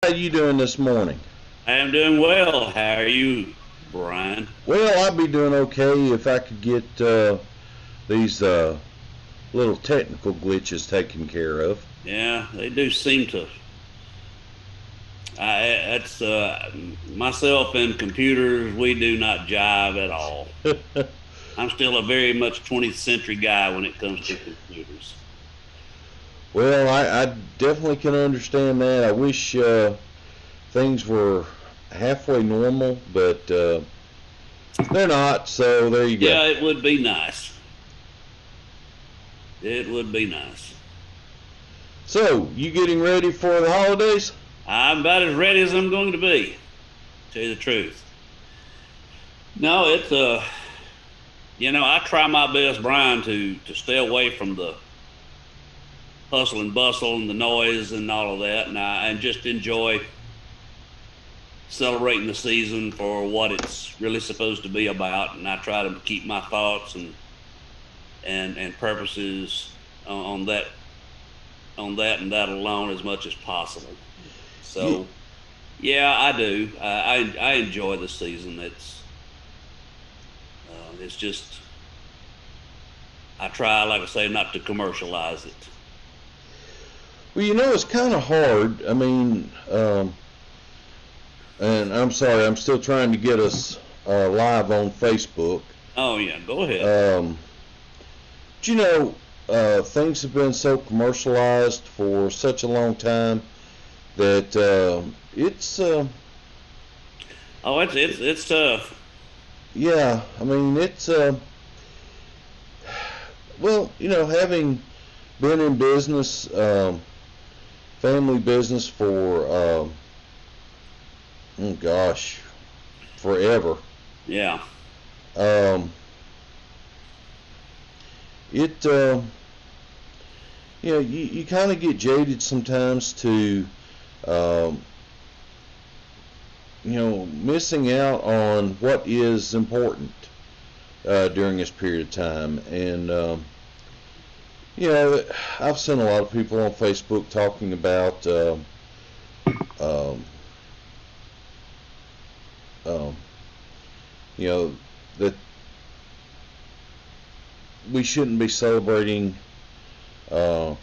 How you doing this morning? I am doing well. How are you, Brian? Well, I'd be doing okay if I could get these little technical glitches taken care of. Yeah, they do seem to. That's myself and computers. We do not jive at all. I'm still a very much 20th century guy when it comes to computers. Well, I definitely can understand that. I wish things were halfway normal, but they're not. So there you go. Yeah, it would be nice. It would be nice. So you getting ready for the holidays? I'm about as ready as I'm going to be. To tell you the truth. No, it's I try my best, Brian, to stay away from the hustle and bustle and the noise and all of that, and just enjoy celebrating the season for what it's really supposed to be about. And I try to keep my thoughts and purposes on that and that alone as much as possible. You, So yeah, I do. I enjoy the season. It's just I try, like I say, not to commercialize it. well, it's kind of hard. I mean, and I'm sorry, I'm still trying to get us live on Facebook. Oh yeah, go ahead. Um, but things have been so commercialized for such a long time that it's, Oh, it's tough. yeah, I mean, it's, well, having been in business, family business for, oh gosh, forever, Yeah. um, it, you kind of get jaded sometimes to, um, missing out on what is important during this period of time. And, you know, I've seen a lot of people on Facebook talking about, um, um, you know, that we shouldn't be celebrating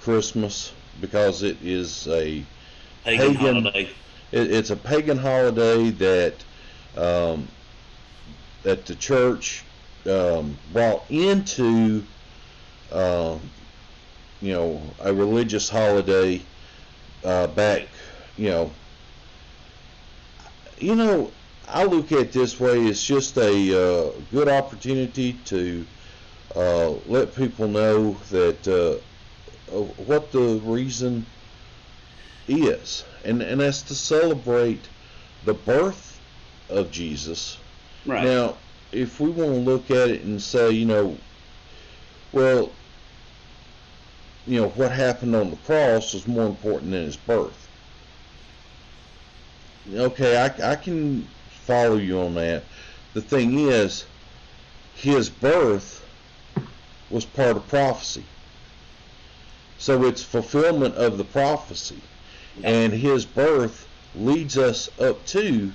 Christmas because it is a Pagan pagan. holiday. It's a pagan holiday um, that the church brought into um, a religious holiday back. Right. You know, you know, I look at it this way: it's just a good opportunity to let people know that what the reason is, and that's to celebrate the birth of Jesus. Right. Now, if we want to look at it and say, well, what happened on the cross was more important than his birth. Okay, I can follow you on that. The thing is, his birth was part of prophecy. So it's fulfillment of the prophecy. Yep. And his birth leads us up to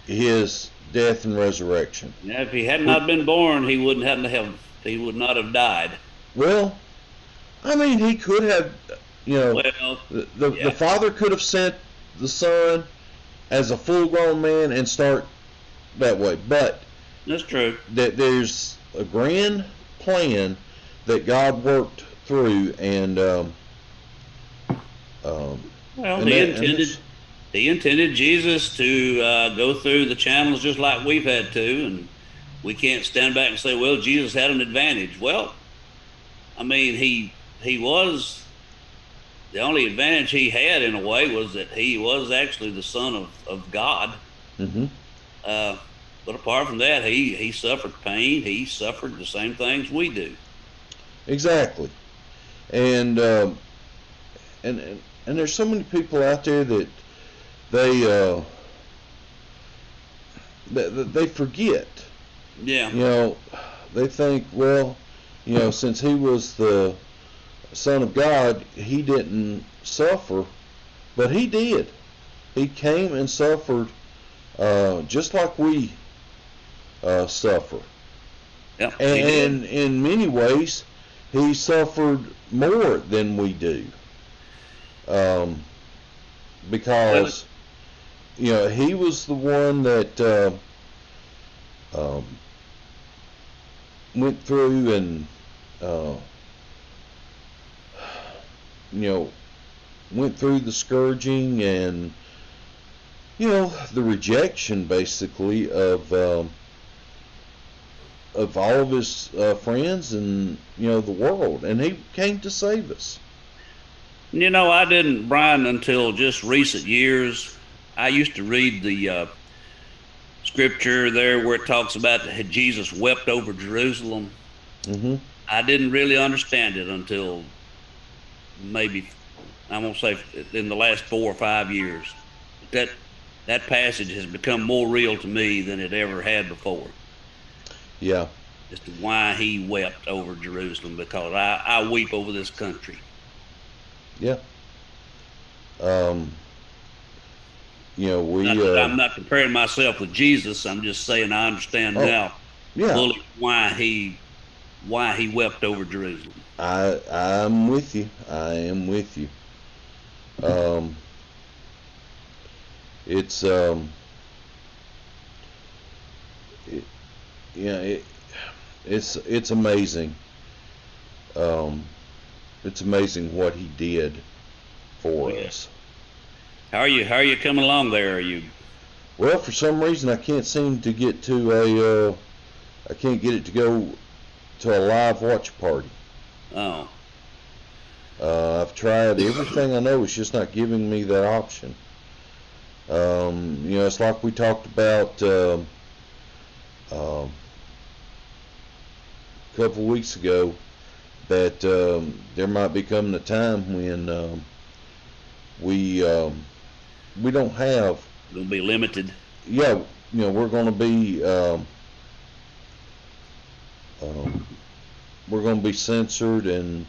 his death and resurrection. Yeah, if he had not been born, he wouldn't have. He would not have died. Well, I mean, he could have, you know, Well, the yeah, father could have sent the son as a full grown man and start that way. But that's true. that there's a grand plan that God worked through, um, Well, and that and he intended Jesus to go through the channels just like we've had to, and we can't stand back and say, "Well, Jesus had an advantage." Well, I mean, he was the only advantage he had in a way was that he was actually the son of God. hmm Uh, but apart from that, he suffered pain. He suffered the same things we do. exactly. And and there's so many people out there that they they forget. Yeah, You know, they think, well, since he was the Son of God, he didn't suffer, but he did. He came and suffered just like we suffer. Yeah, And in many ways, he suffered more than we do. Um, because, he was the one that um, went through and, went through the scourging and, the rejection basically of all of his friends and the world, and he came to save us. I didn't, Brian, until just recent years. I used to read the scripture there where it talks about that Jesus wept over Jerusalem. Mm-hmm. I didn't really understand it until maybe, I'm gonna say, in the last 4 or 5 years. That passage has become more real to me than it ever had before. Yeah. As to why he wept over Jerusalem, because I weep over this country. Yeah. I'm not comparing myself with Jesus. I'm just saying I understand now fully why he wept over Jerusalem. I'm with you. I am with you. It's it's amazing. It's amazing what he did for us. How are you coming along there? Are you? Well, for some reason I can't seem to get to I can't get it to go to a live watch party. Oh. I've tried everything I know. It's just not giving me that option. It's like we talked about a couple of weeks ago, that there might be coming a time when we don't have. Going to be limited. Yeah, we're going to be we're going to be censored and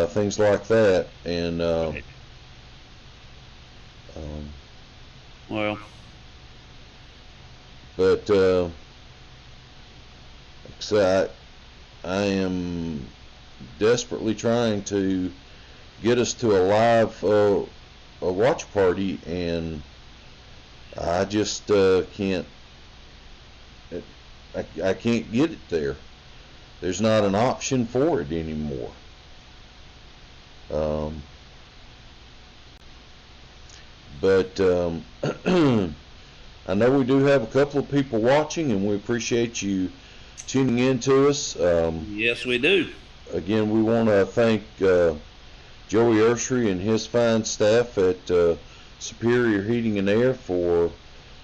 things like that, and right. Well, but so I am desperately trying to get us to a live a watch party, and I just can't. I can't get it there. There's not an option for it anymore. But I know we do have a couple of people watching, and we appreciate you tuning in to us. Yes, we do. Again, we want to thank Joey Ursery and his fine staff at Superior Heating and Air for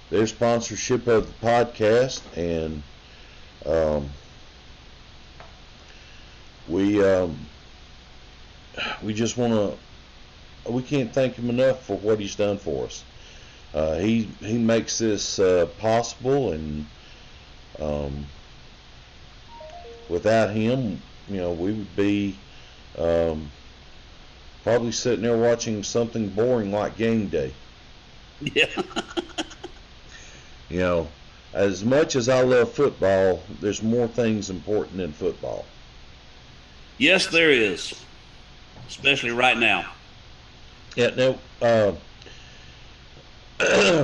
their sponsorship of the podcast, and we just want to. We can't thank him enough for what he's done for us. He makes this possible, and without him, we would be probably sitting there watching something boring like Game Day. Yeah. As much as I love football, there's more things important than football. Yes, there is, especially right now. Yeah. Now,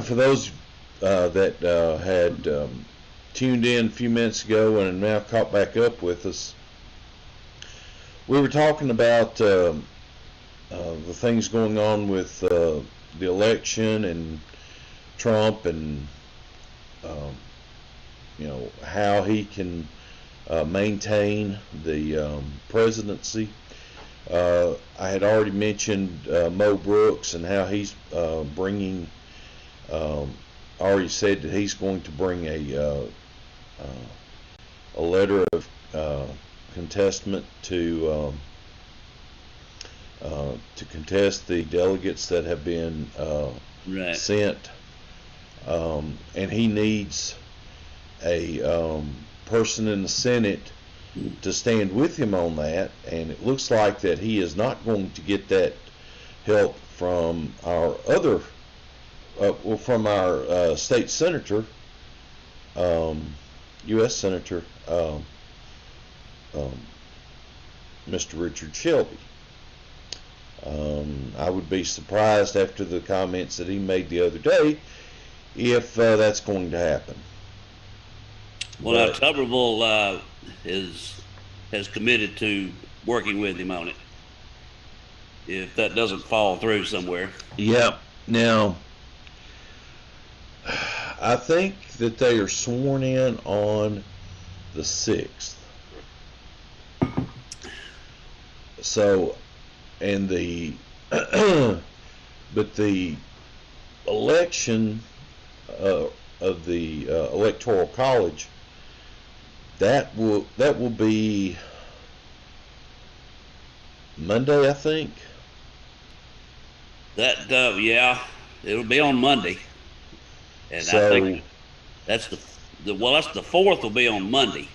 for those that had tuned in a few minutes ago and now caught back up with us, we were talking about the things going on with the election and Trump, and how he can maintain the presidency. I had already mentioned Mo Brooks and how he's bringing. Already said that he's going to bring a letter of contestment to contest the delegates that have been Right. sent, and he needs a person in the Senate to stand with him on that, and it looks like that he is not going to get that help from our other well, from our state senator, U.S. Senator, um, Mr. Richard Shelby. I would be surprised after the comments that he made the other day if that's going to happen. Well, now Tuberville has committed to working with him on it. If that doesn't fall through somewhere. Yeah. Now, I think that they are sworn in on the 6th. So, and but the election of the Electoral College, that will be Monday, I think. That yeah, it'll be on Monday, and So, I think that's the 4th will be on Monday.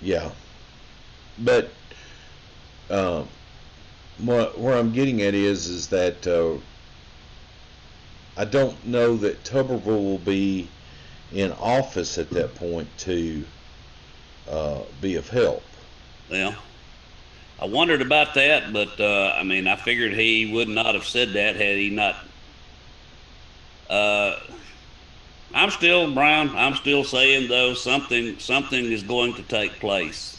Yeah, but where I'm getting at is that I don't know that Tuberville will be in office at that point to be of help. Well, I wondered about that, but I mean, I figured he would not have said that had he not. I'm still, Brian, I'm still saying though something is going to take place.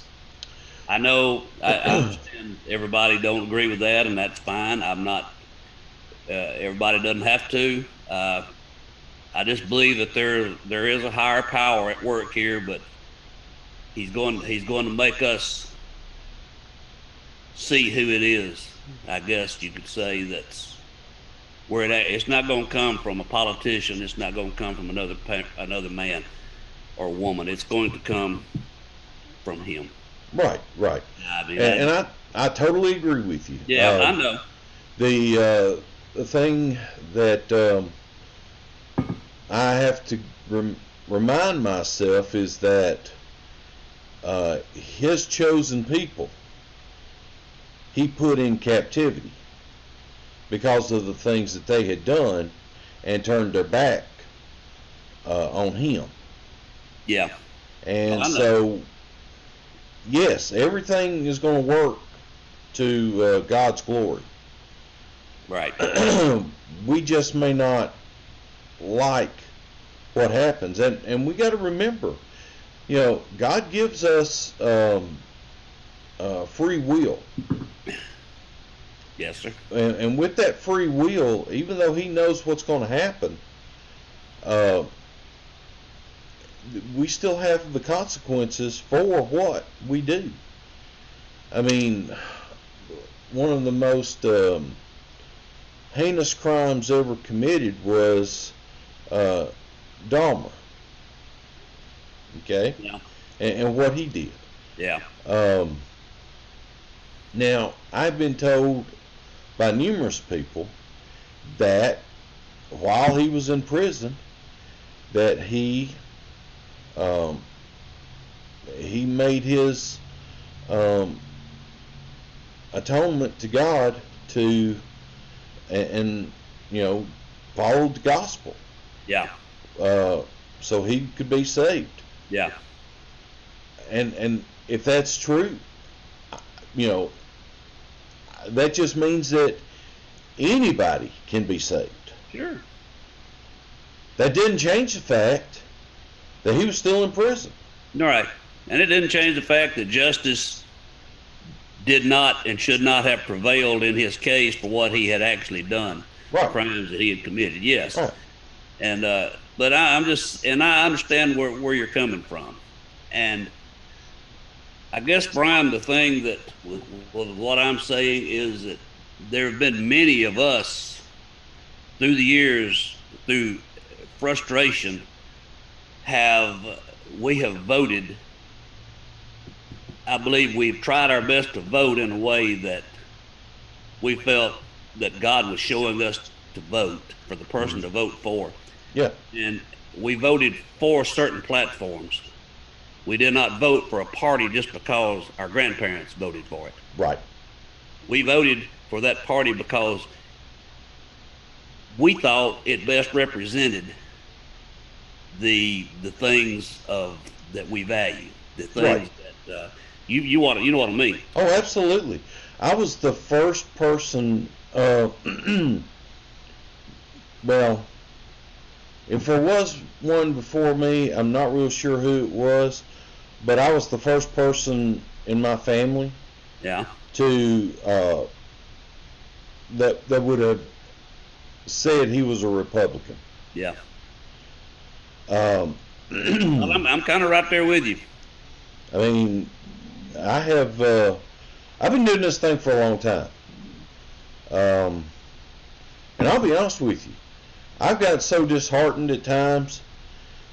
I know I understand everybody don't agree with that, and that's fine. I'm not. Everybody doesn't have to. I just believe that there is a higher power at work here, but he's going to make us see who it is. I guess you could say that's where it's not going to come from a politician. It's not going to come from another man or woman. It's going to come from him. Right. I mean, and I totally agree with you. Yeah, I know. The thing that I have to remind myself is that his chosen people he put in captivity because of the things that they had done and turned their back on him. Yeah. And so, yes, everything is going to work to God's glory. Right. We just may not like what happens. And we got to remember, God gives us free will. Yes, sir. And with that free will, even though he knows what's going to happen, we still have the consequences for what we do. I mean, one of the most heinous crimes ever committed was Dahmer. Okay? Yeah. And what he did. Yeah. Now, I've been told by numerous people that while he was in prison, that he made his atonement to God and followed the gospel. Yeah. So he could be saved. Yeah. And if that's true, that just means that anybody can be saved. Sure. That didn't change the fact that he was still in prison. All right. And it didn't change the fact that justice did not and should not have prevailed in his case for what he had actually done. Right. The crimes that he had committed. Yes. Right. And but I understand where you're coming from. And I guess, Brian, the thing that with what I'm saying is that there have been many of us through the years, through frustration, we have voted. I believe we've tried our best to vote in a way that we felt that God was showing us to vote for the person to vote for. Yeah. And we voted for certain platforms. We did not vote for a party just because our grandparents voted for it. Right. We voted for that party because we thought it best represented the things of that we value, the Right. things that you know what I mean. Oh, absolutely. I was the first person. Well, if there was one before me, I'm not real sure who it was, but I was the first person in my family Yeah, to that would have said he was a Republican. yeah. Um, Well, I'm kind of right there with you. I mean, I have I've been doing this thing for a long time, um, and I'll be honest with you, I've got so disheartened at times.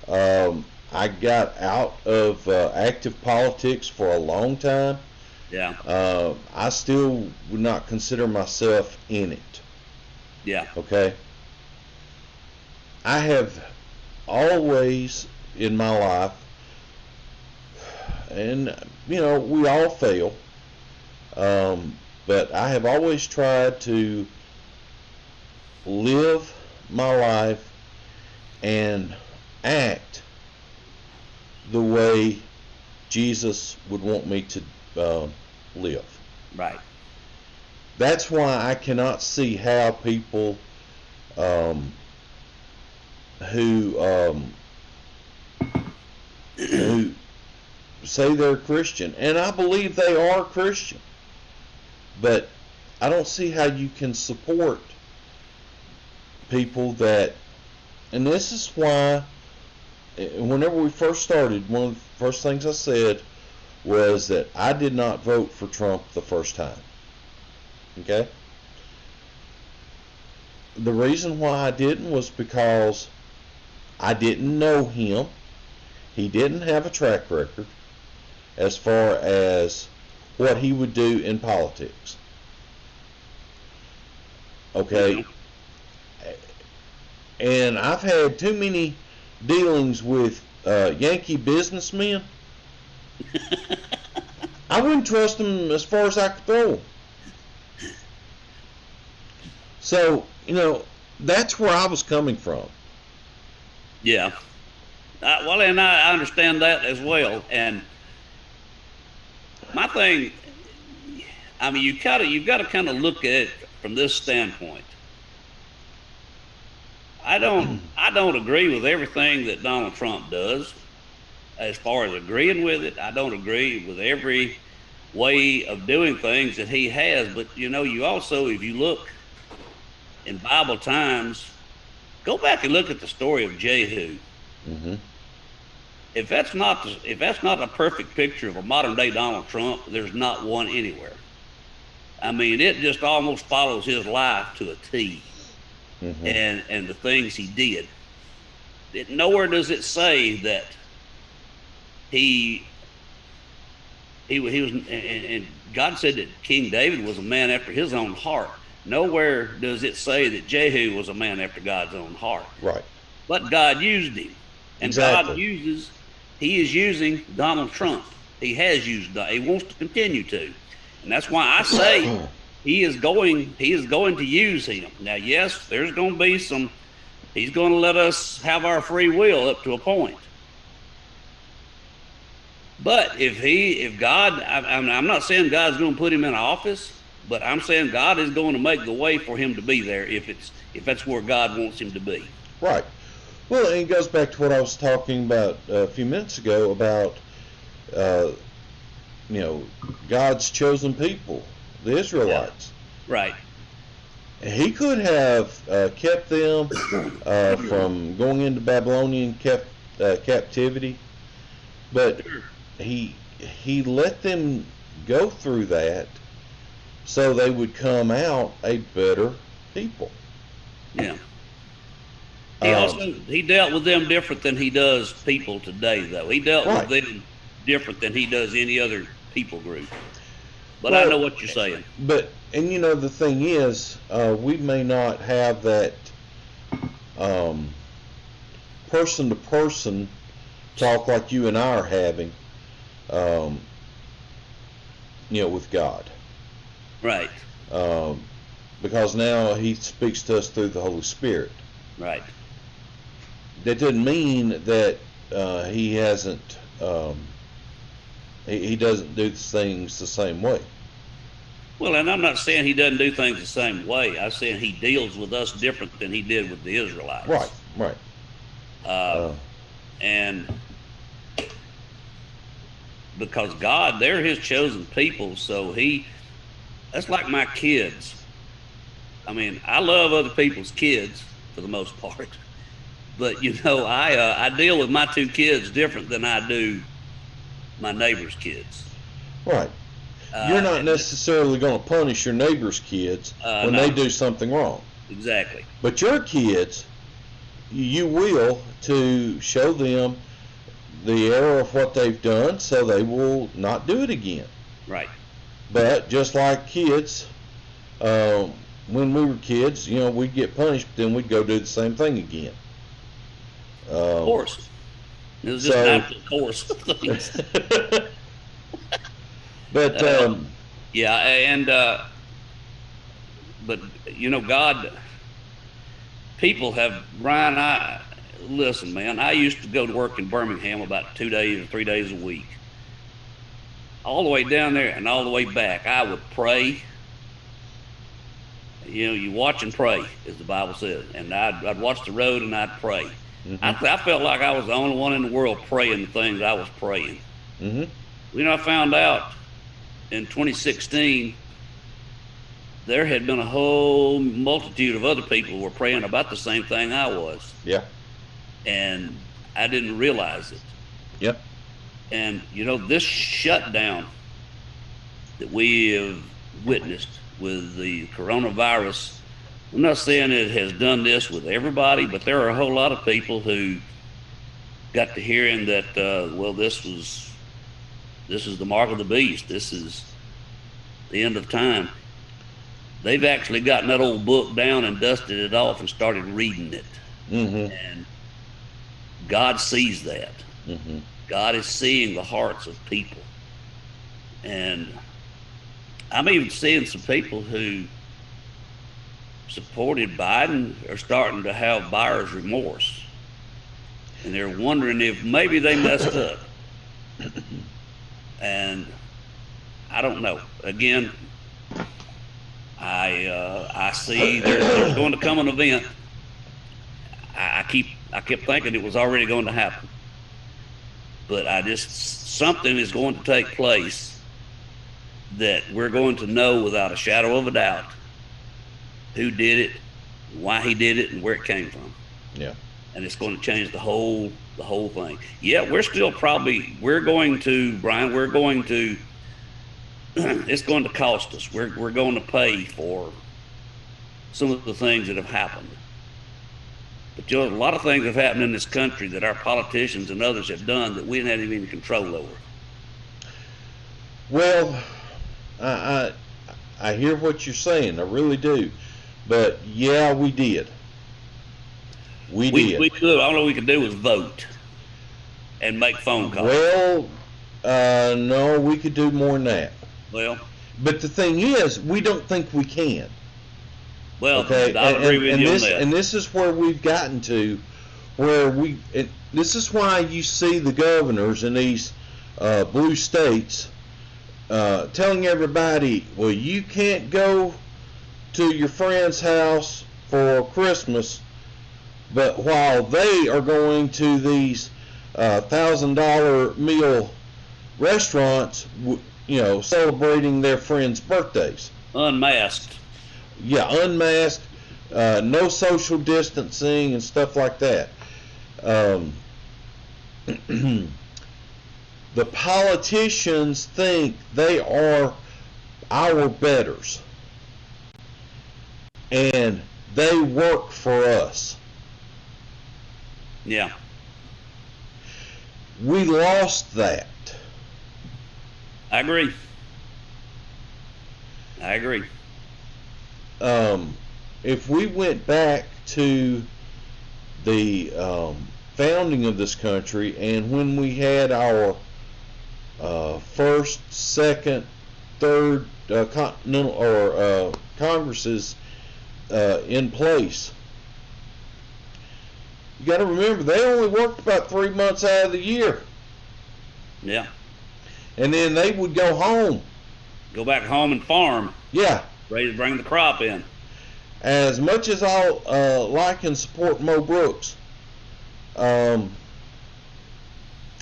I got out of active politics for a long time. Yeah, I still would not consider myself in it. yeah, Okay, I have always in my life, and we all fail, but I have always tried to live my life and act the way Jesus would want me to live. right. That's why I cannot see how people um, who say they're Christian, and I believe they are Christian, but I don't see how you can support people that, and this is why, whenever we first started, one of the first things I said was that I did not vote for Trump the first time. Okay? The reason why I didn't was because I didn't know him. He didn't have a track record as far as what he would do in politics. Okay? And I've had too many dealings with Yankee businessmen. I wouldn't trust them as far as I could throw them. So, that's where I was coming from. Yeah. Well, and I understand that as well. And my thing, I mean, you've got to kind of look at it from this standpoint. I don't agree with everything that Donald Trump does. As far as agreeing with it, I don't agree with every way of doing things that he has. But you also, if you look in Bible times, go back and look at the story of Jehu. Mm-hmm. If that's not a perfect picture of a modern day Donald Trump, there's not one anywhere. I mean, it just almost follows his life to a T. Mm-hmm. And the things he did. Nowhere does it say that he was, and God said that King David was a man after his own heart. Nowhere does it say that Jehu was a man after God's own heart. Right. But God used him, and Exactly. He is using Donald Trump. He has used. He wants to continue to, and that's why I say he is going to use him. Now, yes, there's going to be some. He's going to let us have our free will up to a point. But if God, I'm not saying God's going to put him in office, but I'm saying God is going to make the way for him to be there if that's where God wants him to be. Right. Well, and it goes back to what I was talking about a few minutes ago about, God's chosen people, the Israelites. Yeah. Right. He could have kept them from going into Babylonian captivity, but he let them go through that so they would come out a better people. Yeah. He dealt with them different than he does people today, though. He dealt with them different than he does any other people group. But I know what you're saying. But the thing is, we may not have that person to person talk like you and I are having, with God. Right. because now he speaks to us through the Holy Spirit. Right. That doesn't mean that he hasn't, he doesn't do things the same way. Well, and I'm not saying he doesn't do things the same way. I'm saying he deals with us different than he did with the Israelites. Right, right. And because God, they're his chosen people, so that's like my kids. I mean, I love other people's kids for the most part, but I deal with my two kids different than I do my neighbor's kids. Right. You're not necessarily going to punish your neighbor's kids when they do something wrong. Exactly. But your kids, you will, to show them the error of what they've done so they will not do it again. Right. But just like kids, when we were kids, we'd get punished, but then we'd go do the same thing again. Of course. It was just natural course of things. But yeah, and but God, people have, Brian, listen, man, I used to go to work in Birmingham about 2 days or 3 days a week. All the way down there and all the way back, I would pray. You watch and pray, as the Bible says. And I'd watch the road and I'd pray. Mm-hmm. I felt like I was the only one in the world praying the things I was praying. Mm-hmm. I found out in 2016 there had been a whole multitude of other people who were praying about the same thing I was. Yeah. And I didn't realize it. Yep. And this shutdown that we have witnessed with the coronavirus, I'm not saying it has done this with everybody, but there are a whole lot of people who got to hearing that, this is the mark of the beast. This is the end of time. They've actually gotten that old book down and dusted it off and started reading it. Mm-hmm. And God sees that. Mm-hmm. God is seeing the hearts of people. And I'm even seeing some people who supported Biden are starting to have buyer's remorse. And they're wondering if maybe they messed up. And I don't know. Again, I see there's going to come an event. I kept thinking it was already going to happen, but something is going to take place that we're going to know without a shadow of a doubt who did it, why he did it, and where it came from. Yeah. And it's going to change the whole thing. Yeah, we're going to, Brian, it's going to cost us. We're going to pay for some of the things that have happened. But a lot of things have happened in this country that our politicians and others have done that we didn't have any control over. Well, I hear what you're saying. I really do. But yeah, we did. We did. We could. All we could do was vote and make phone calls. Well, no, we could do more than that. Well, but the thing is, we don't think we can. Well, okay? I agree with you on that. And this is where we've gotten to, this is why you see the governors in these blue states telling everybody, well, you can't go to your friend's house for Christmas, but while they are going to these $1,000 meal restaurants, celebrating their friends' birthdays. Unmasked. Yeah, unmasked, no social distancing and stuff like that. The politicians think they are our betters, and they work for us. Yeah. We lost that. I agree. If we went back to the founding of this country and when we had our first, second, third continental or Congresses in place. You got to remember, they only worked about 3 months out of the year. Yeah. And then they would go home. Go back home and farm. Yeah. Ready to bring the crop in. As much as I like and support Mo Brooks,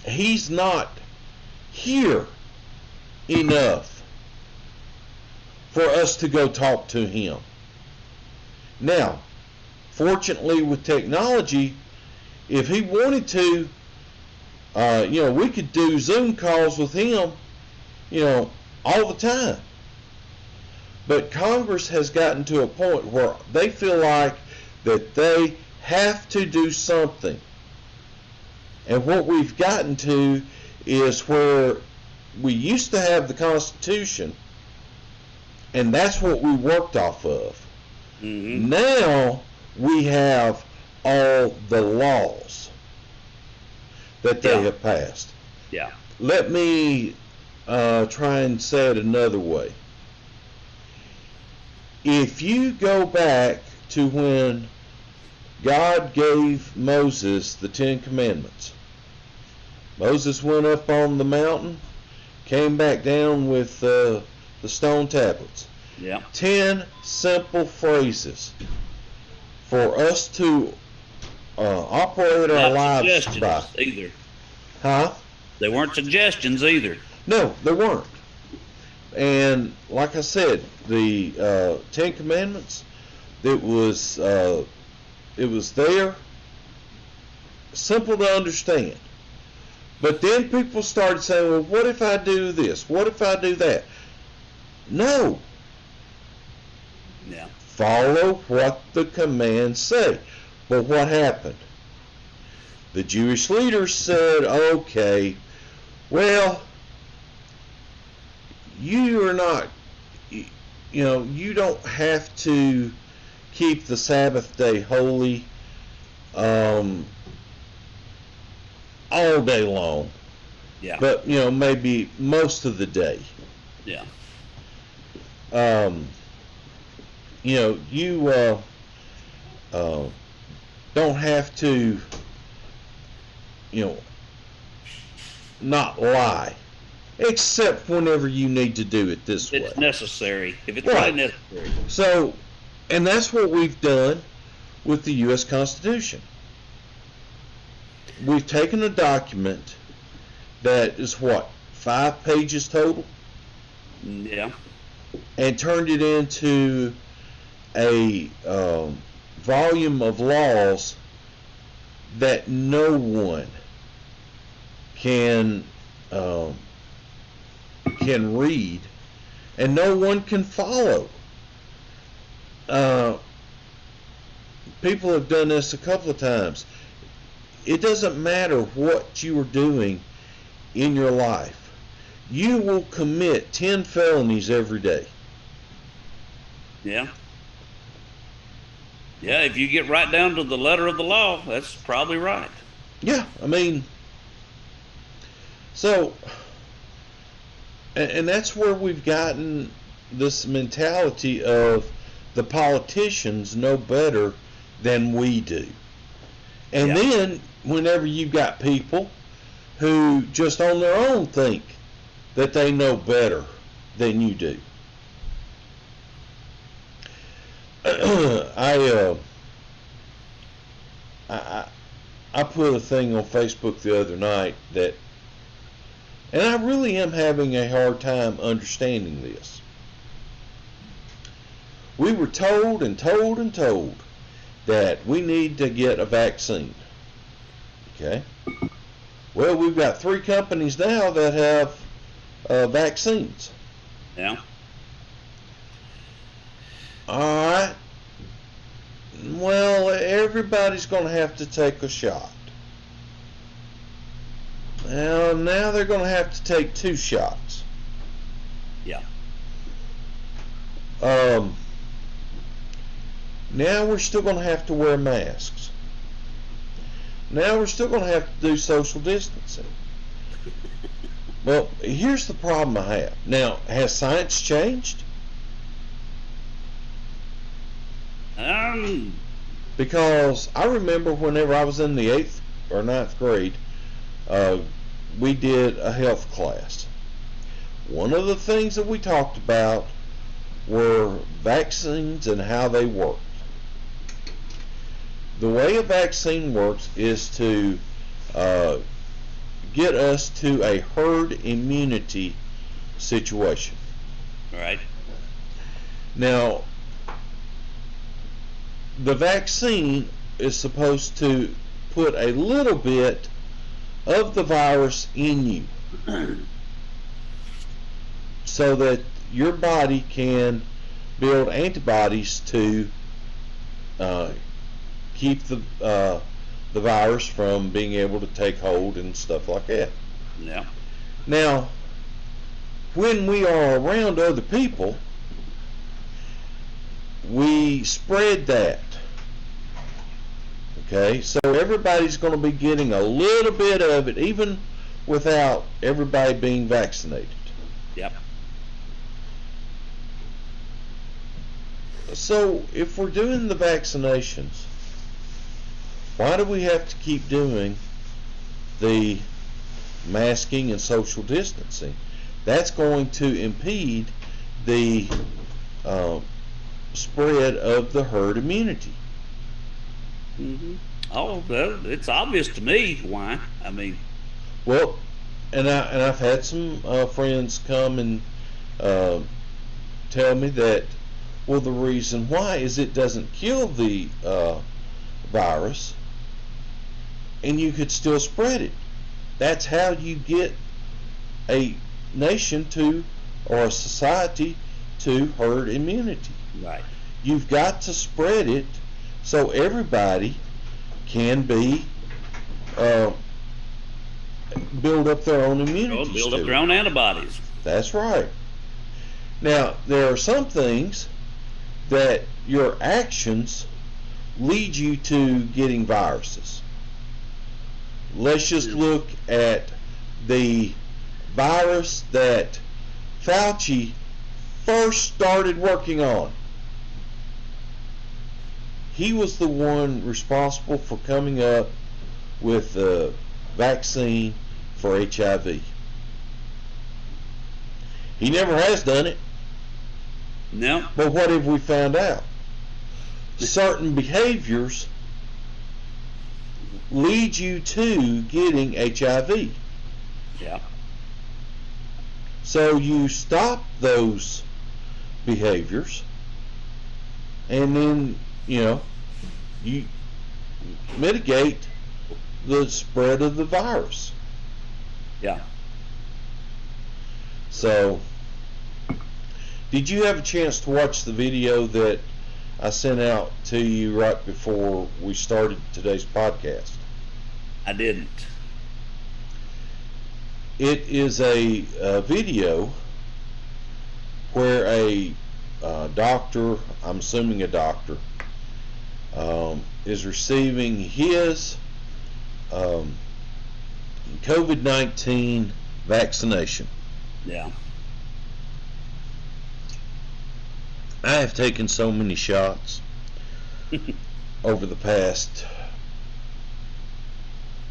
he's not here enough for us to go talk to him. Now, fortunately with technology, if he wanted to, we could do Zoom calls with him, all the time. But Congress has gotten to a point where they feel like that they have to do something. And what we've gotten to is where we used to have the Constitution, and that's what we worked off of. Mm-hmm. Now we have all the laws that they have passed. Yeah. Let me try and say it another way. If you go back to when God gave Moses the 10 Commandments, Moses went up on the mountain, came back down with the stone tablets. Yeah. 10 simple phrases for us to operate our Not lives suggestions by. either. Huh? They weren't suggestions either. No, they weren't. And like I said, the 10 Commandments, it was there, simple to understand. But then people started saying, well, what if I do this? What if I do that? No. Yeah. Follow what the commands say. But what happened? The Jewish leaders said, okay, well, you are not, you don't have to keep the Sabbath day holy all day long. Yeah. But, maybe most of the day. Yeah. You don't have to, not lie. Except whenever you need to do it this way. It's necessary. If it's Right. really necessary. So, and that's what we've done with the U.S. Constitution. We've taken a document that is 5 pages total, Yeah. and turned it into a volume of laws that no one can read, and no one can follow. People have done this a couple of times. It doesn't matter what you are doing in your life. You will commit 10 felonies every day. Yeah. Yeah, if you get right down to the letter of the law, that's probably right. Yeah, so, and that's where we've gotten this mentality of the politicians know better than we do. And Yeah. then, whenever you've got people who just on their own think that they know better than you do. I put a thing on Facebook the other night that, and I really am having a hard time understanding this. We were told and told and told that we need to get a vaccine. Okay? Well, we've got 3 companies now that have vaccines. Yeah. Alright. Well, everybody's going to have to take a shot. Now they're going to have to take 2 shots. Yeah. Now we're still going to have to wear masks. Now we're still going to have to do social distancing. Well, here's the problem I have. Now, has science changed? Um, Because I remember whenever I was in the 8th or ninth grade, uh, we did a health class. One of the things that we talked about were vaccines and how they work. The way a vaccine works is to uh, get us to a herd immunity situation. right. Now, the vaccine is supposed to put a little bit of the virus in you so that your body can build antibodies to keep the virus from being able to take hold and stuff like that. Yeah. Now, when we are around other people, we spread that. Okay, so everybody's going to be getting a little bit of it, even without everybody being vaccinated. Yep. So if we're doing the vaccinations, why do we have to keep doing the masking and social distancing? That's going to impede the spread of the herd immunity. Mm-hmm. Oh, well, it's obvious to me why. I mean, Well, I've had some friends come and tell me that, well, the reason why is it doesn't kill the virus, and you could still spread it. That's how you get a nation to, or a society to, herd immunity. right. You've got to spread it so everybody can be build up their own immunity. Build up their own antibodies. That's right. Now, there are some things that your actions lead you to getting viruses. Let's just look at the virus that Fauci first started working on. He was the one responsible for coming up with the vaccine for HIV. He never has done it. No. But what have we found out? Certain behaviors lead you to getting HIV. Yeah. So you stop those behaviors, and then, you mitigate the spread of the virus. Yeah. So, did you have a chance to watch the video that I sent out to you right before we started today's podcast? I didn't. It is a video where a doctor, I'm assuming a doctor, is receiving his COVID-19 vaccination. Yeah. I have taken so many shots over the past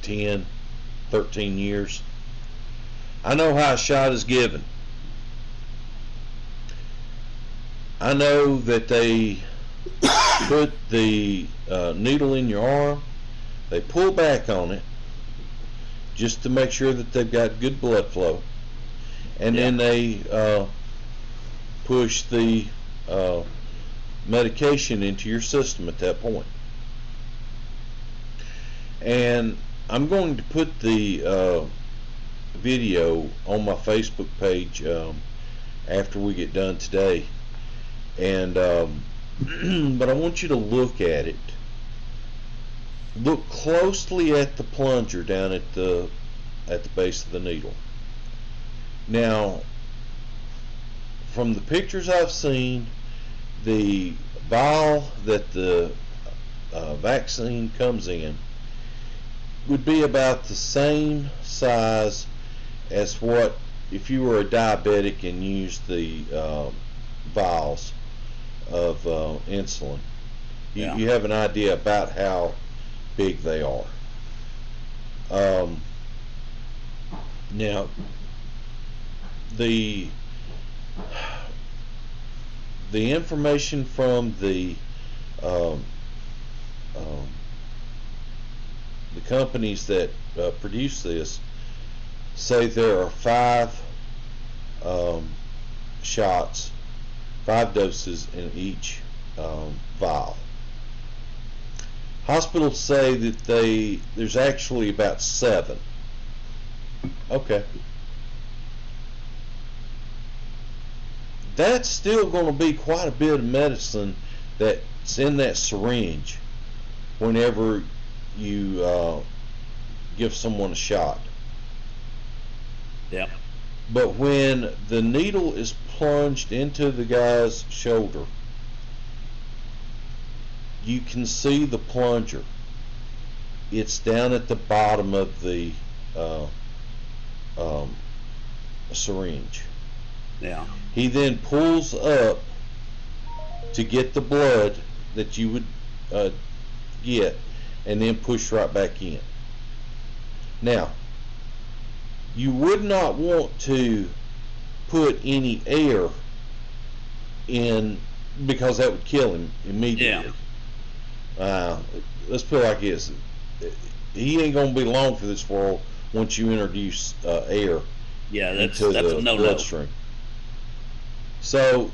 10, 13 years. I know how a shot is given. I know that they put the needle in your arm, they pull back on it just to make sure that they've got good blood flow, and then they push the medication into your system at that point. And I'm going to put the video on my Facebook page after we get done today, and but I want you to look at it. Look closely at the plunger down at the base of the needle. Now, from the pictures I've seen, the vial that the vaccine comes in would be about the same size as what if you were a diabetic and used the vials of insulin. Yeah. You have an idea about how big they are. Now, the information from um, um, the companies that produce this say there are 5 shots, 5 doses in each vial. Hospitals say that there's actually about 7. Okay. That's still going to be quite a bit of medicine that's in that syringe whenever you give someone a shot. Yeah. But when the needle is plunged into the guy's shoulder, you can see the plunger. It's down at the bottom of the syringe. Yeah. He then pulls up to get the blood that you would get, and then push right back in. Now, you would not want to put any air in, because that would kill him immediately. Yeah. Let's put it like this: he ain't gonna be long for this world once you introduce air Yeah, that's into a the no-no. bloodstream. So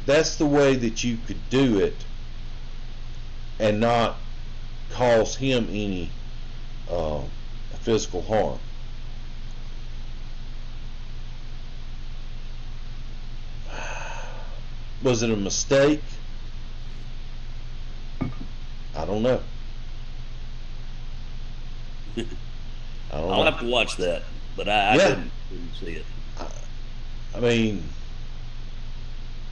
that's the way that you could do it and not cause him any physical harm. Was it a mistake? I don't know. I'll have to watch that, but I couldn't see it. I mean,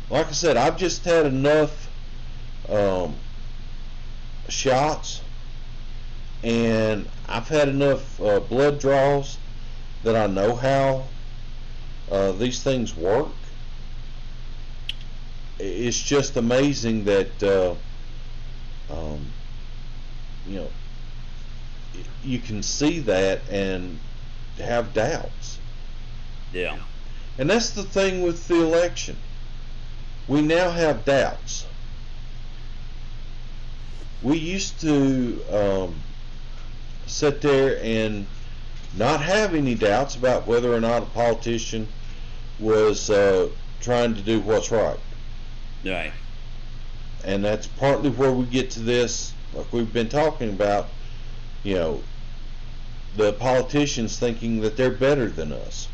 like I said, I've just had enough shots, and I've had enough blood draws that I know how these things work. It's just amazing that you know, you can see that and have doubts. Yeah. And that's the thing with the election. We now have doubts. We used to sit there and not have any doubts about whether or not a politician was trying to do what's right. Right. And that's partly where we get to this, like we've been talking about, you know, the politicians thinking that they're better than us.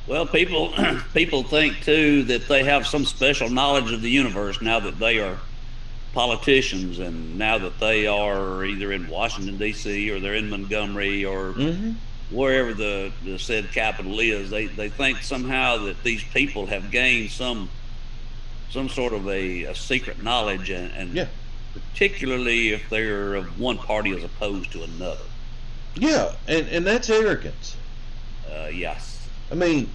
Well, people think too that they have some special knowledge of the universe now that they are politicians, and now that they are either in Washington D.C. or they're in Montgomery or wherever the said capital is. They think somehow that these people have gained some sort of a secret knowledge, and Yeah. particularly if they're of one party as opposed to another. Yeah, and that's arrogance. Yes. I mean,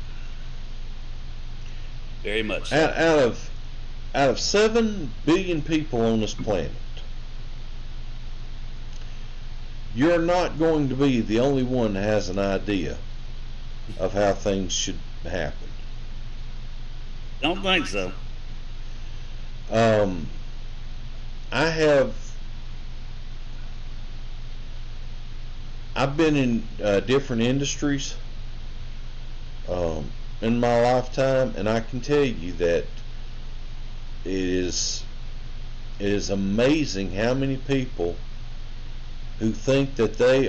Very much so. out of 7 billion people on this planet, you're not going to be the only one that has an idea of how things should happen. Don't think so. I've been in different industries in my lifetime, and I can tell you that it is amazing how many people who think that they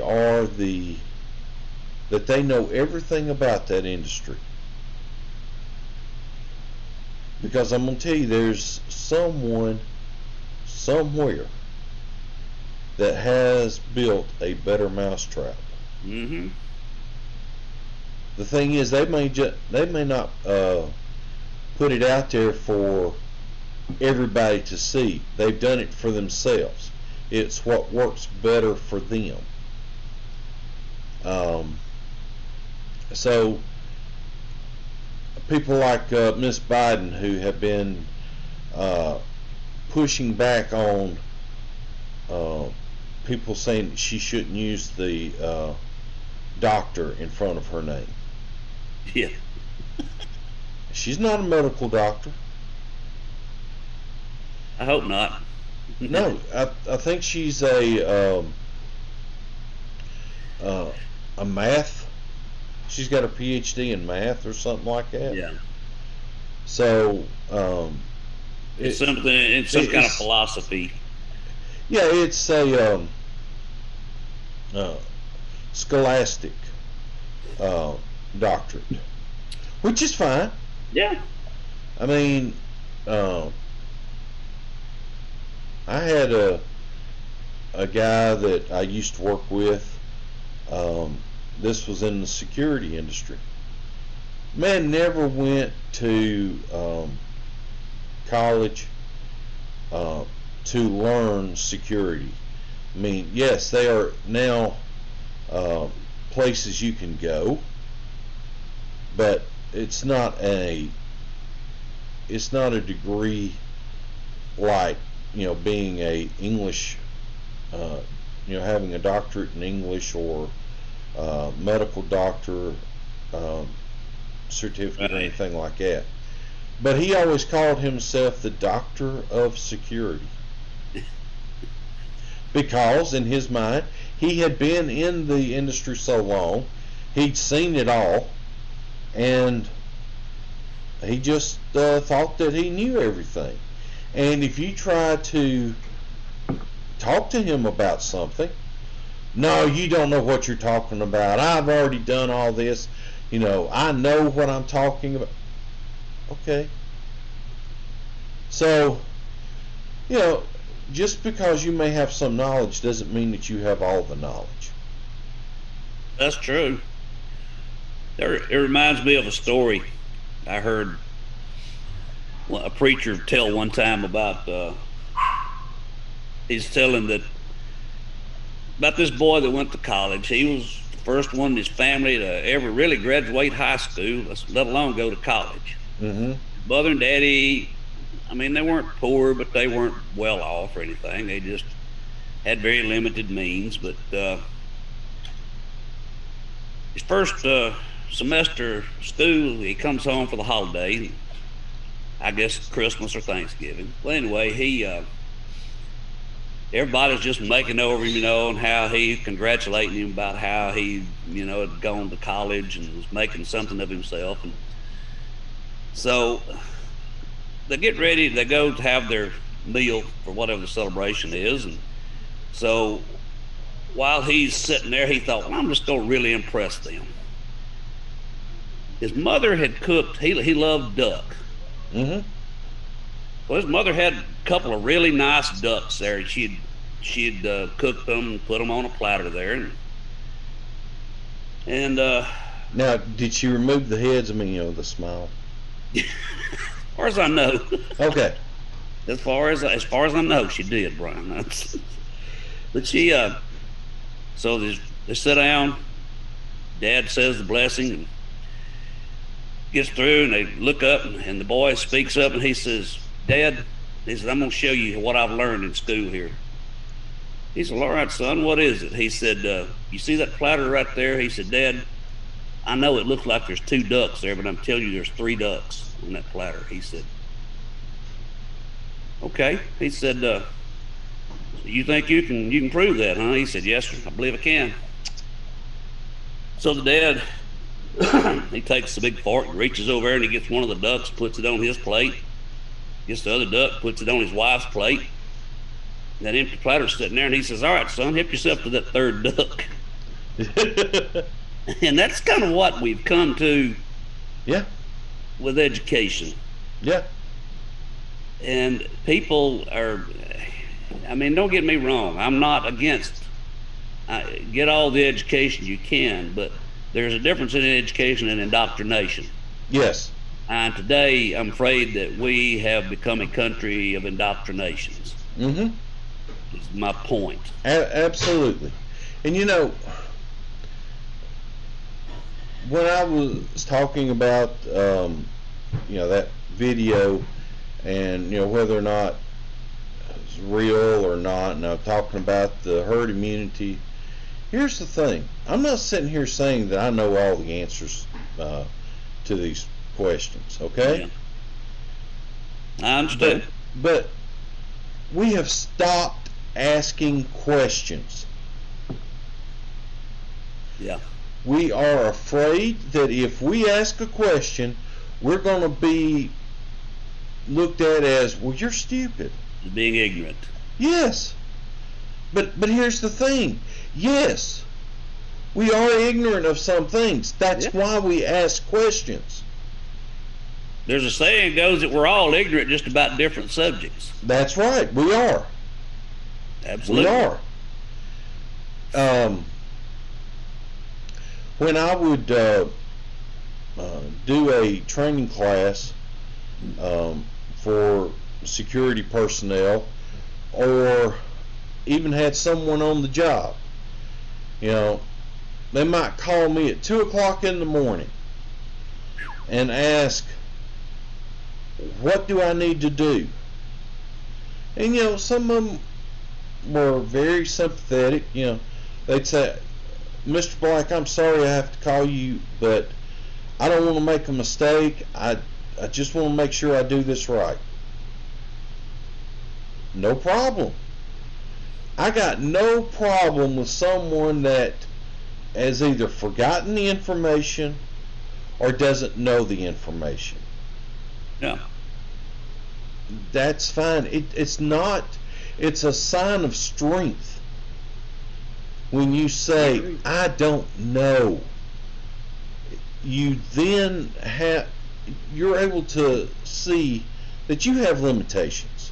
know everything about that industry. Because I'm going to tell you, there's someone somewhere that has built a better mousetrap. Mm-hmm. The thing is, they may not put it out there for everybody to see. They've done it for themselves. It's what works better for them. So people like Miss Biden, who have been pushing back on uh, people saying she shouldn't use the doctor in front of her name. Yeah. She's not a medical doctor. I hope not. No, I think she's a math. She's got a PhD in math or something like that. Yeah. So It's something. It's some kind of philosophy. yeah, it's a uh, scholastic doctorate, which is fine. Yeah. I mean, I had a guy that I used to work with. This was in the security industry. Man never went to college to learn security. I mean, yes, they are now places you can go, but it's not a degree like being a English, having a doctorate in English or medical doctor certificate or anything like that. But he always called himself the doctor of security because in his mind he had been in the industry so long, he'd seen it all, and he just thought that he knew everything. And if you try to talk to him about something, no, you don't know what you're talking about. I've already done all this. I know what I'm talking about. Okay. So, just because you may have some knowledge doesn't mean that you have all the knowledge. That's true. It reminds me of a story I heard a preacher tell one time about. He's telling about this boy that went to college. He was the first one in his family to ever really graduate high school, let alone go to college. Mm-hmm. Mother and daddy, I mean, they weren't poor, but they weren't well off or anything. They just had very limited means. But his first semester of school, he comes home for the holiday. I guess Christmas or Thanksgiving. Well, anyway, everybody's just making over him, and how he congratulating him about how he, had gone to college and was making something of himself. And so they get ready. They go to have their meal for whatever the celebration is. And so while he's sitting there, he thought, well, I'm just going to really impress them. His mother had cooked. He loved duck. Mm-hmm. Well, his mother had a couple of really nice ducks there. She'd cooked them and put them on a platter there. And now, did she remove the heads? I mean, the smile. As far as I know. Okay. As far as I know, she did, Brian. But she, so they sit down. Dad says the blessing and gets through, and they look up, and the boy speaks up, and he says, Dad, he said, I'm going to show you what I've learned in school here. He said, all right, son, what is it? He said, you see that platter right there? He said, Dad, I know it looks like there's 2 ducks there, but I'm telling you there's 3 ducks on that platter. He said, okay. He said, you think you can prove that, huh? He said, yes, sir, I believe I can. So the dad, he takes the big fork, reaches over there, and he gets one of the ducks, puts it on his plate, gets the other duck, puts it on his wife's plate. That empty platter's sitting there, and he says, all right, son, help yourself to that 3rd duck. And that's kind of what we've come to. Yeah. With education. Yeah. And people are, I mean, don't get me wrong, I'm not against, get all the education you can, but there's a difference in education and indoctrination. Yes. And today, I'm afraid that we have become a country of indoctrinations. Mm-hmm. Is my point. Absolutely. And when I was talking about that video and whether or not real or not, and I'm talking about the herd immunity. Here's the thing. I'm not sitting here saying that I know all the answers to these questions, okay? Yeah. I understand. But we have stopped asking questions. Yeah. We are afraid that if we ask a question, we're going to be looked at as, well, you're stupid. Being ignorant. Yes. But here's the thing. Yes, we are ignorant of some things. That's why we ask questions. There's a saying goes that we're all ignorant just about different subjects. That's right. We are. Absolutely. We are. When I would do a training class for security personnel, or even had someone on the job, they might call me at 2 o'clock in the morning and ask, what do I need to do? And some of them were very sympathetic. They'd say, Mr. Black, I'm sorry I have to call you, but I don't want to make a mistake. I just want to make sure I do this right. No problem. I got no problem with someone that has either forgotten the information or doesn't know the information. Yeah. That's fine. It's a sign of strength when you say, I don't know. You're able to see that you have limitations.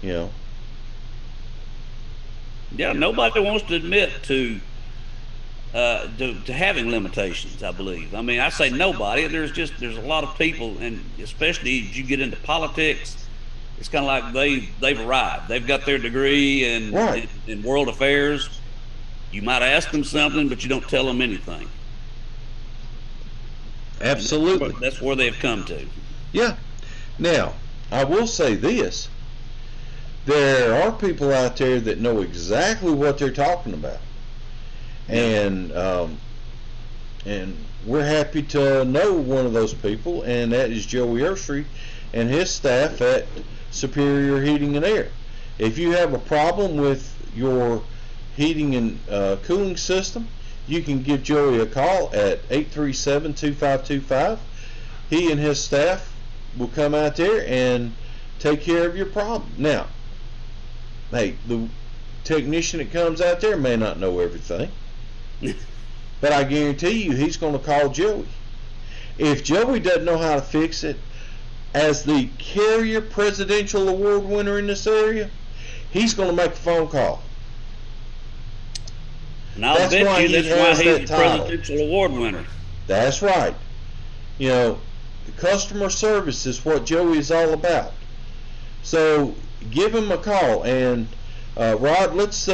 Yeah, nobody wants to admit to having limitations, I believe. I mean, I say nobody. There's a lot of people, and especially as you get into politics, it's kind of like they've arrived. They've got their degree in world affairs. You might ask them something, but you don't tell them anything. Absolutely. That's where they've come to. Yeah. Now, I will say this. There are people out there that know exactly what they're talking about. And we're happy to know one of those people, and that is Joey Ursery and his staff at Superior Heating and Air. If you have a problem with your heating and cooling system, you can give Joey a call at 837-2525. He and his staff will come out there and take care of your problem. Now, hey, the technician that comes out there may not know everything, but I guarantee you he's going to call Joey. If Joey doesn't know how to fix it, as the Carrier Presidential Award winner in this area, he's going to make a phone call. And I'll bet you that's why he's the Presidential Award winner. That's right. Customer service is what Joey is all about. So give him a call. And Rod, let's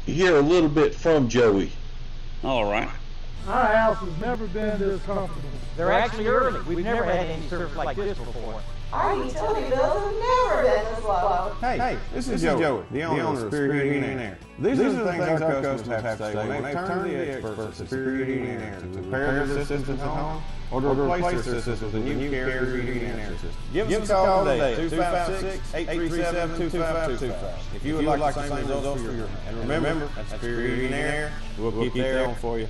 hear a little bit from Joey. All right. Our house has never been this comfortable. They're actually early. We've never had any service like this before. Our utility bills have never been this low. Hey, this is Joey, the owner of Superior Heating and Air. These are the things our customers have to say when they've turned to the experts at Superior Heating and Air to repair their systems at home or to replace their systems with a new Carrier Heating and Air system. Give us a call today, 256-837-2525. If you would like the same results for your home. And remember, at Superior Heating and Air, we'll keep there on for you.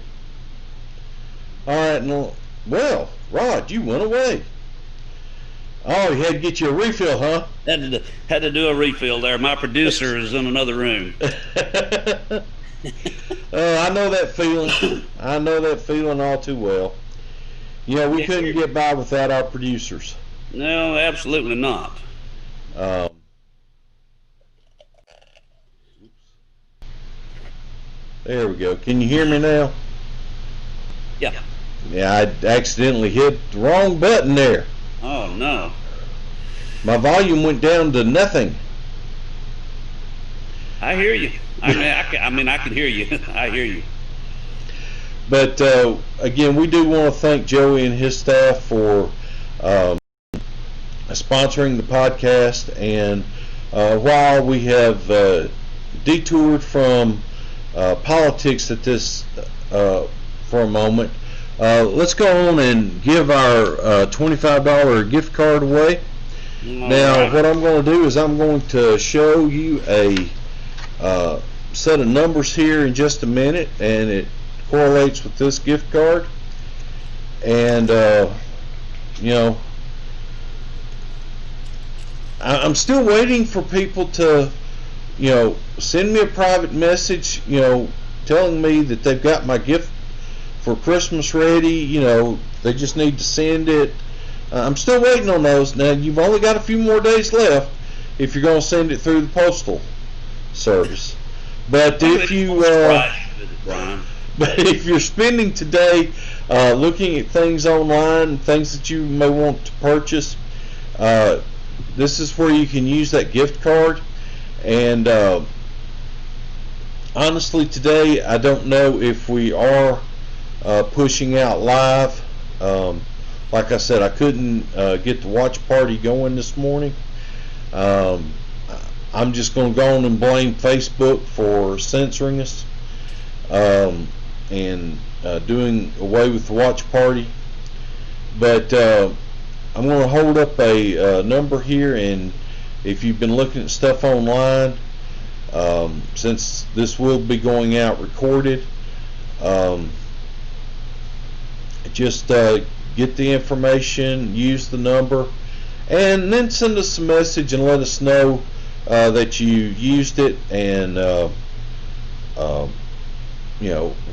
All right, well, Rod, you went away. Oh, you had to get you a refill, huh? Had to do a refill there. My producer is in another room. I know that feeling. I know that feeling all too well. We couldn't get by without our producers. No, absolutely not. There we go. Can you hear me now? Yeah. Yeah, I accidentally hit the wrong button there. Oh, no. My volume went down to nothing. I hear you. I can hear you. I hear you. But, again, we do want to thank Joey and his staff for sponsoring the podcast and while we have detoured from politics at this for a moment, let's go on and give our $25 gift card away. Now, what I'm going to do is I'm going to show you a set of numbers here in just a minute, and it correlates with this gift card. And I'm still waiting for people to send me a private message telling me that they've got my gift for Christmas ready. They just need to send it. I'm still waiting on those. Now, you've only got a few more days left if you're going to send it through the postal service. But if you're spending today looking at things online, things that you may want to purchase, this is where you can use that gift card. And honestly, today I don't know if we are pushing out live. Like I said, I couldn't get the watch party going this morning. I'm just going to go on and blame Facebook for censoring us and doing away with the watch party. But I'm going to hold up a number here, and if you've been looking at stuff online, since this will be going out recorded, just get the information, use the number, and then send us a message and let us know that you used it and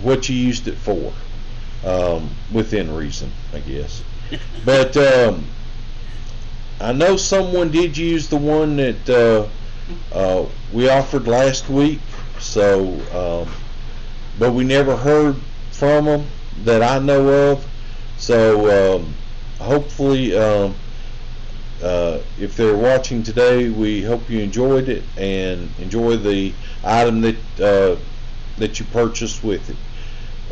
what you used it for, within reason, I guess. But I know someone did use the one that we offered last week, so but we never heard from them that I know of. So hopefully, if they're watching today, we hope you enjoyed it and enjoy the item that that you purchased with it.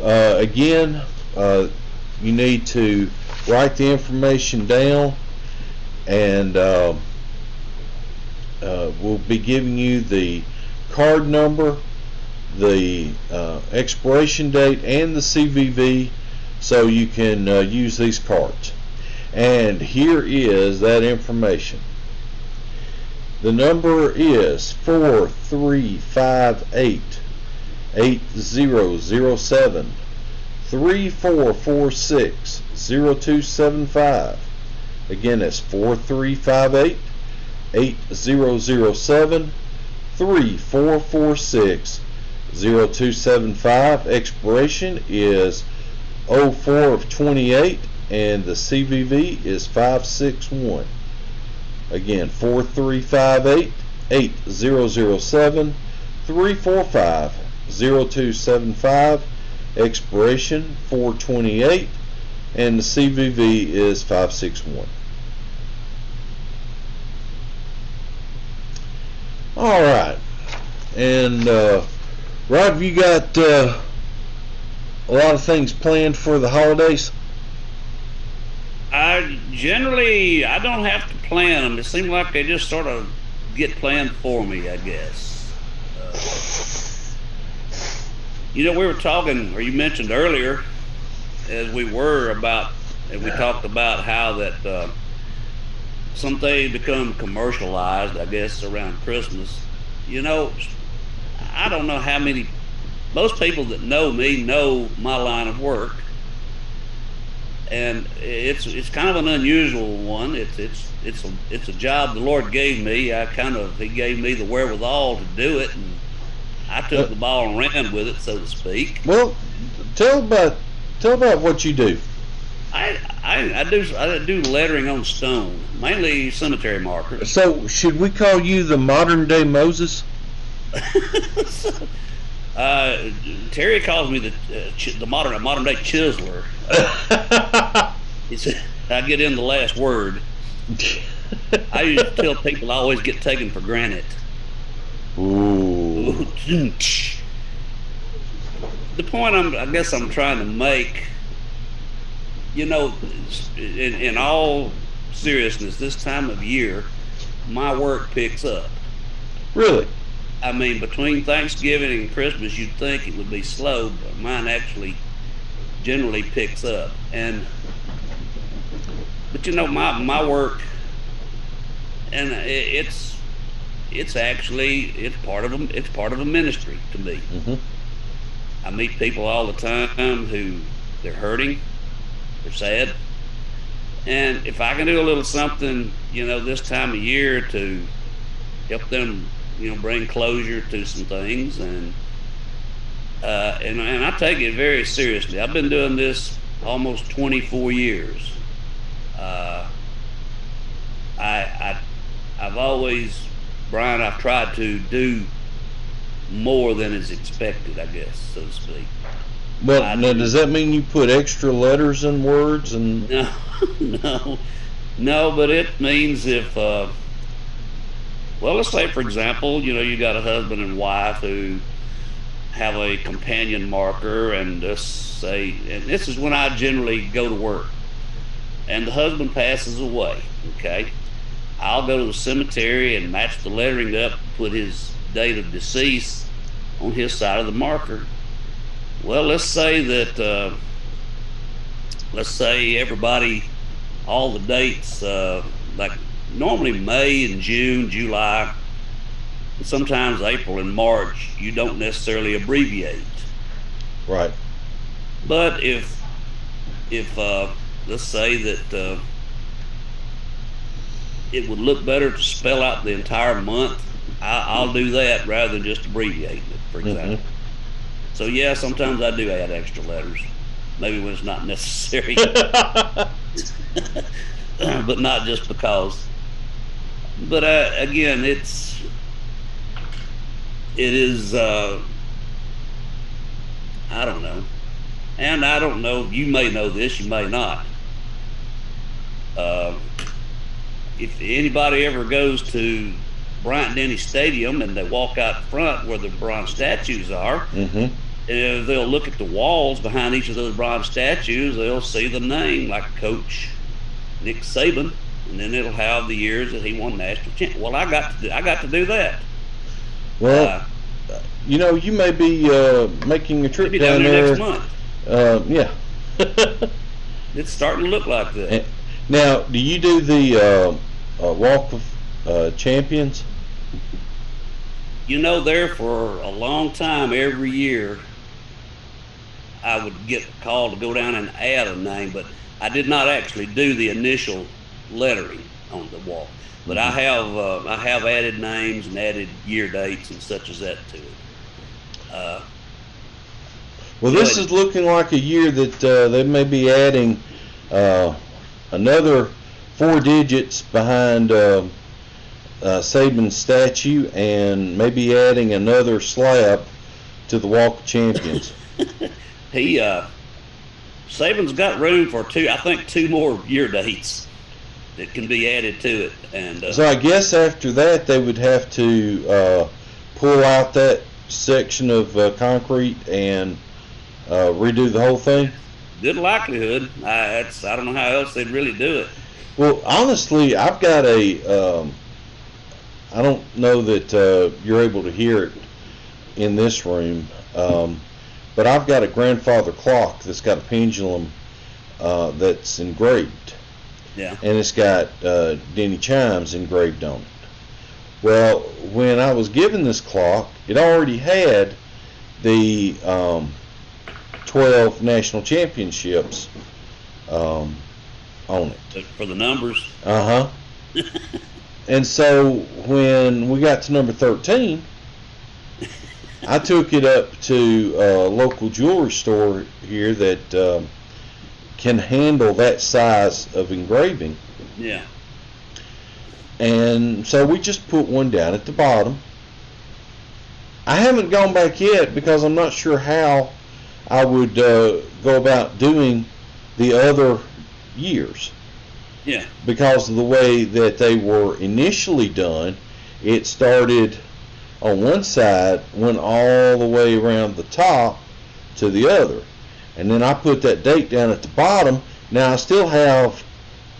Again, you need to write the information down, and we'll be giving you the card number, the expiration date, and the CVV, so you can use these cards. And here is that information. The number is 4358-8007 3446-0275. Again, that's 4358-8007 3446-0275. Expiration is 04/28, and the CVV is 561. Again, 4358-8007 345-0275. Expiration 4/28, and the CVV is 561. All right, and Rod, have you got a lot of things planned for the holidays? I don't have to plan them. It seems like they just sort of get planned for me, I guess. We were talking, or you mentioned earlier, as we talked about how that some things become commercialized, I guess, around Christmas. I don't know how many, most people that know me know my line of work, and it's kind of an unusual one. It's a job the Lord gave me. He gave me the wherewithal to do it, and I took the ball and ran with it, so to speak. Well, tell about what you do. I do lettering on stone, mainly cemetery markers. So should we call you the modern day Moses? Terry calls me the modern day chiseler. He said I get in the last word. I used to tell people I always get taken for granted. Ooh. The point I guess I'm trying to make, in all seriousness, this time of year, my work picks up. Really? I mean, between Thanksgiving and Christmas, you'd think it would be slow, but mine actually generally picks up. But you know, my work, and it's part of a ministry to me. Mm-hmm. I meet people all the time who they're hurting, they're sad, and if I can do a little something, you know, this time of year to help them, you know, bring closure to some things, and I take it very seriously. I've been doing this almost 24 years. I've always, Brian, I've tried to do more than is expected, I guess, so to speak. Well, now, does that mean you put extra letters and words and? No, but it means if, well, let's say, for example, you know, you got a husband and wife who have a companion marker, and just say, and this is when I generally go to work, and the husband passes away, okay? I'll go to the cemetery and match the lettering up, put his date of decease on his side of the marker. Well, let's say that, let's say everybody, all the dates, like normally May and June, July, and sometimes April and March, you don't necessarily abbreviate. Right. But if let's say that it would look better to spell out the entire month, I'll do that rather than just abbreviating it, for example. Mm-hmm. So yeah, sometimes I do add extra letters, maybe when it's not necessary, but not just because. But again, it is, I don't know, and I don't know, you may know this, you may not. If anybody ever goes to Bryant-Denny Stadium and they walk out front where the bronze statues are, Mm-hmm. if they'll look at the walls behind each of those bronze statues, they'll see the name, like Coach Nick Saban, and then it'll have the years that he won national champion. Well, I got to do that. Well, you know, you may be making a trip maybe down there there next month. Yeah. It's starting to look like that. Now, do you do the Walk of Champions? You know, there for a long time, every year, I would get called to go down and add a name, but I did not actually do the initial lettering on the walk. But I have added names and added year dates and such as that to it. Well, this is looking like a year that they may be adding another 4 digits behind Saban's statue, and maybe adding another slab to the Walk of Champions. Saban's got room for two more year dates that can be added to it, and so I guess after that they would have to pull out that section of concrete and redo the whole thing. Good likelihood. I don't know how else they'd really do it. Well, honestly, I've got I don't know that you're able to hear it in this room, but I've got a grandfather clock that's got a pendulum that's engraved. Yeah. And it's got Denny Chimes engraved on it. Well, when I was given this clock, it already had the 12 national championships on it. For the numbers. Uh-huh. And so when we got to number 13, I took it up to a local jewelry store here that can handle that size of engraving. Yeah. And so we just put one down at the bottom. I haven't gone back yet because I'm not sure how I would go about doing the other years. Yeah. Because of the way that they were initially done, it started on one side, went all the way around the top to the other. And then I put that date down at the bottom. Now I still have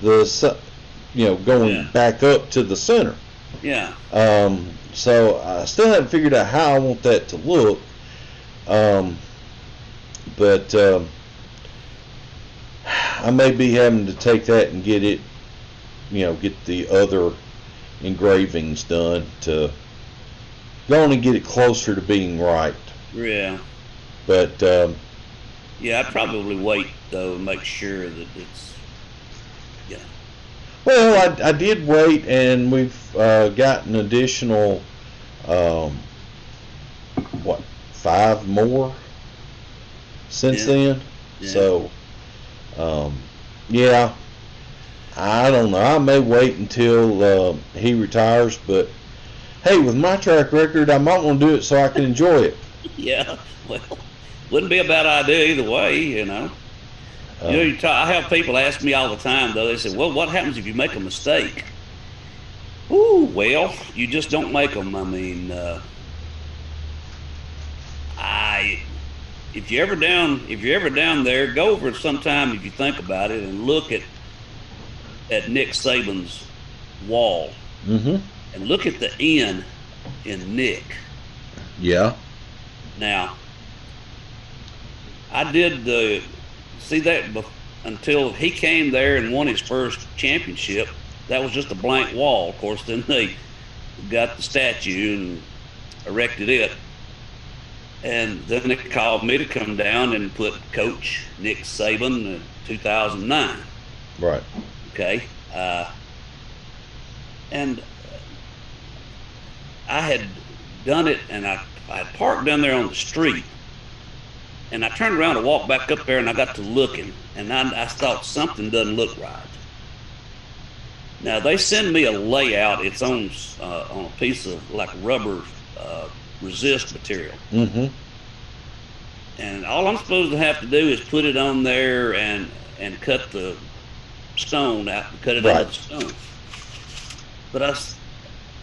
the, going back up to the center. Yeah. So I still haven't figured out how I want that to look. But I may be having to take that and get it, get the other engravings done to go on and get it closer to being right. Yeah. But yeah, I'd probably wait though and make sure that it's. Yeah. Well, I did wait, and we've got an additional 5 more since then. Yeah. So yeah, I don't know. I may wait until he retires, but hey, with my track record, I might want to do it so I can enjoy it. Yeah. Well, wouldn't be a bad idea either way, I have people ask me all the time, though. They say, well, what happens if you make a mistake? Ooh, well, you just don't make them. I mean, if you're ever down there, go over it sometime if you think about it and look at Nick Saban's wall. Mm-hmm. And look at the N in Nick. Yeah. Now, I did see that until he came there and won his first championship. That was just a blank wall. Of course, then they got the statue and erected it. And then they called me to come down and put Coach Nick Saban in 2009. Right. Okay. And I had done it, and I parked down there on the street. And I turned around and walked back up there, and I got to looking, and I thought something doesn't look right. Now, they send me a layout. It's on a piece of like rubber resist material. Mm-hmm. And all I'm supposed to have to do is put it on there and cut the stone out, cut it out of the stone. But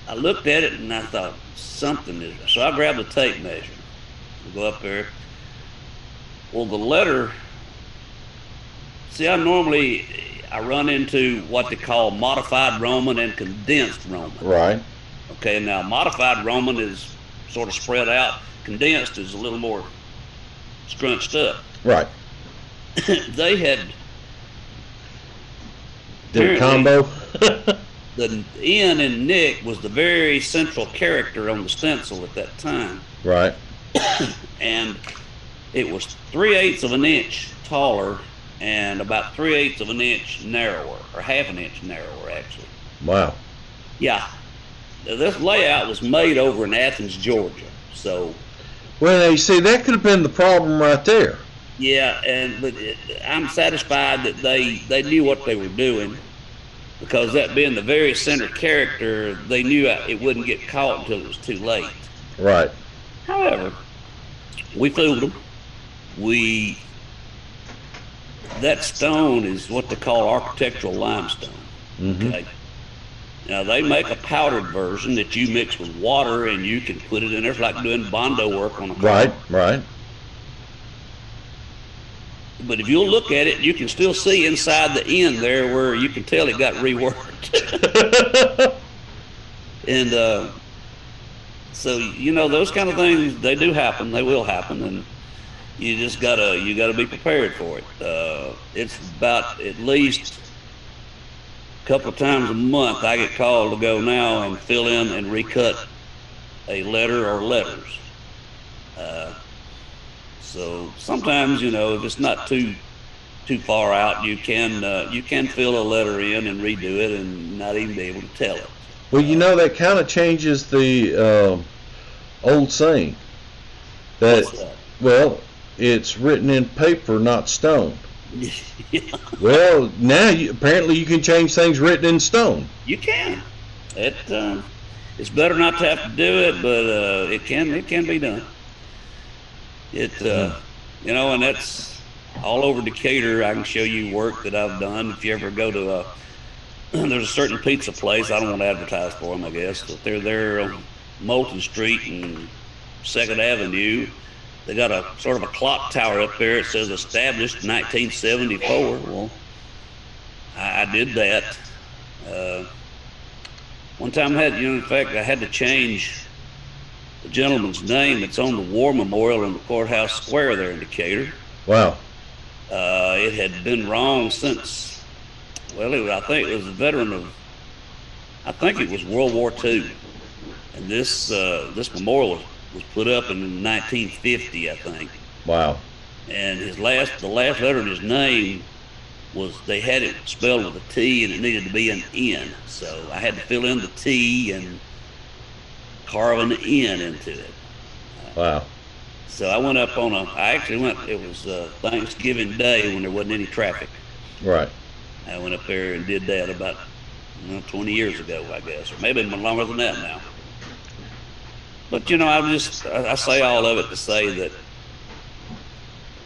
I looked at it, and I thought, something is. So I grabbed a tape measure. Go up there. Well, the letter, see, I run into what they call modified Roman and condensed Roman. Right. Okay, now modified Roman is sort of spread out. Condensed is a little more scrunched up. Right. They had... Did a combo? The N in Nick was the very central character on the stencil at that time. Right. And it was 3/8 of an inch taller and about 3/8 of an inch narrower, or half an inch narrower, actually. Wow. Yeah. This layout was made over in Athens, Georgia. So. Well, now you see, that could have been the problem right there. Yeah, but I'm satisfied that they knew what they were doing, because that being the very center character, they knew it wouldn't get caught until it was too late. Right. However, we fooled them. That stone is what they call architectural limestone. Mm-hmm. Okay. Now they make a powdered version that you mix with water and you can put it in there. It's like doing Bondo work on a car. Right. But if you'll look at it, you can still see inside the end there where you can tell it got reworked. And so those kind of things, they do happen. They will happen, and you just gotta be prepared for it. It's about at least a couple of times a month I get called to go now and fill in and recut a letter or letters. So sometimes, if it's not too far out, you can fill a letter in and redo it and not even be able to tell it. Well, that kind of changes the old saying that, well, it's written in paper, not stone. Yeah. Well, now apparently you can change things written in stone. You can. It's better not to have to do it, but it can be done. And that's all over Decatur. I can show you work that I've done. If you ever go to there's a certain pizza place, I don't want to advertise for them, I guess, but they're there on Moulton Street and 2nd Avenue. They got a sort of a clock tower up there. It says established 1974. Well, I did that. One time in fact, I had to change the gentleman's name. It's on the war memorial in the courthouse square there in Decatur. Wow. It had been wrong since, I think it was a veteran of, I think it was World War II. And this memorial was put up in 1950, I think. Wow. And the last letter in his name they had it spelled with a T, and it needed to be an N. So I had to fill in the T and carve an N into it. Wow. So I went up it was Thanksgiving Day when there wasn't any traffic. Right. I went up there and did that about 20 years ago, I guess, or maybe longer than that now. But I say all of it to say that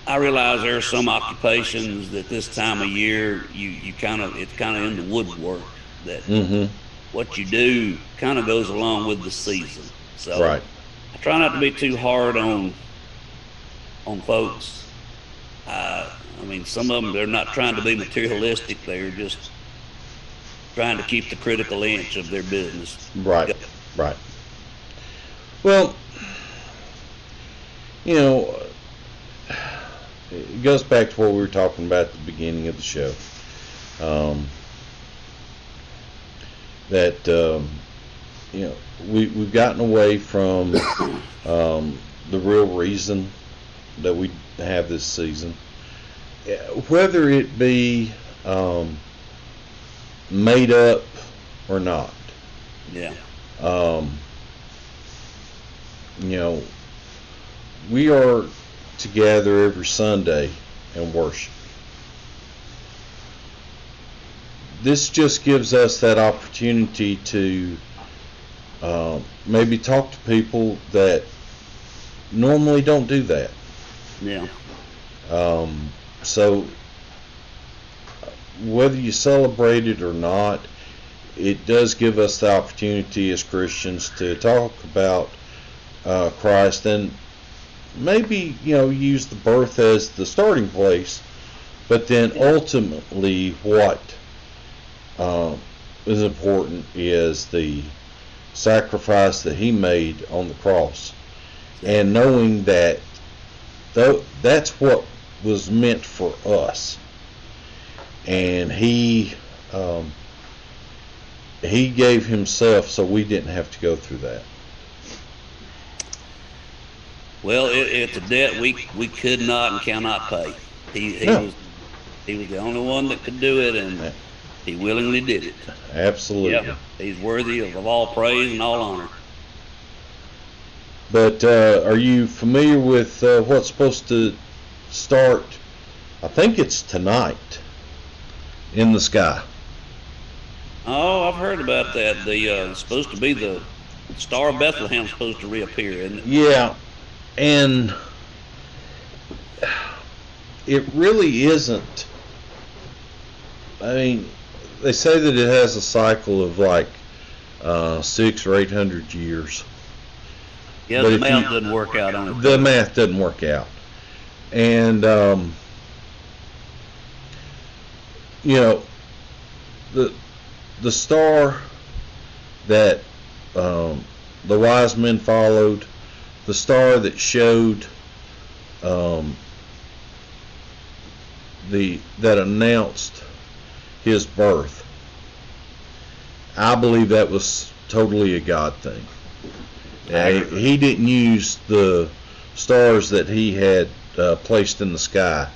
I realize there are some occupations that this time of year it's kind of in the woodwork that what you do kind of goes along with the season. So right. I try not to be too hard on folks. Some of them, they're not trying to be materialistic. They're just trying to keep the critical inch of their business. Right. Right. Well, it goes back to what we were talking about at the beginning of the show. We've gotten away from the real reason that we have this season, whether it be made up or not. Yeah. We are together every Sunday and worship. This just gives us that opportunity to maybe talk to people that normally don't do that. Yeah. So whether you celebrate it or not, it does give us the opportunity as Christians to talk about Christ, and maybe use the birth as the starting place, but then ultimately what is important is the sacrifice that he made on the cross, and knowing that that's what was meant for us, and he gave himself so we didn't have to go through that. Well, it's a debt we could not and cannot pay. He was the only one that could do it, and he willingly did it. Absolutely. Yeah, he's worthy of all praise and all honor. But are you familiar with what's supposed to start? I think it's tonight in the sky. Oh, I've heard about that. It's supposed to be the Star of Bethlehem supposed to reappear, isn't it? Yeah, and it really isn't. I mean, they say that it has a cycle of like 600 or 800 years. Yeah, the math doesn't work out on it. The math doesn't work out. And, the star that the wise men followed, the star that showed that announced his birth, I believe that was totally a God thing. He didn't use the stars that he had placed in the sky.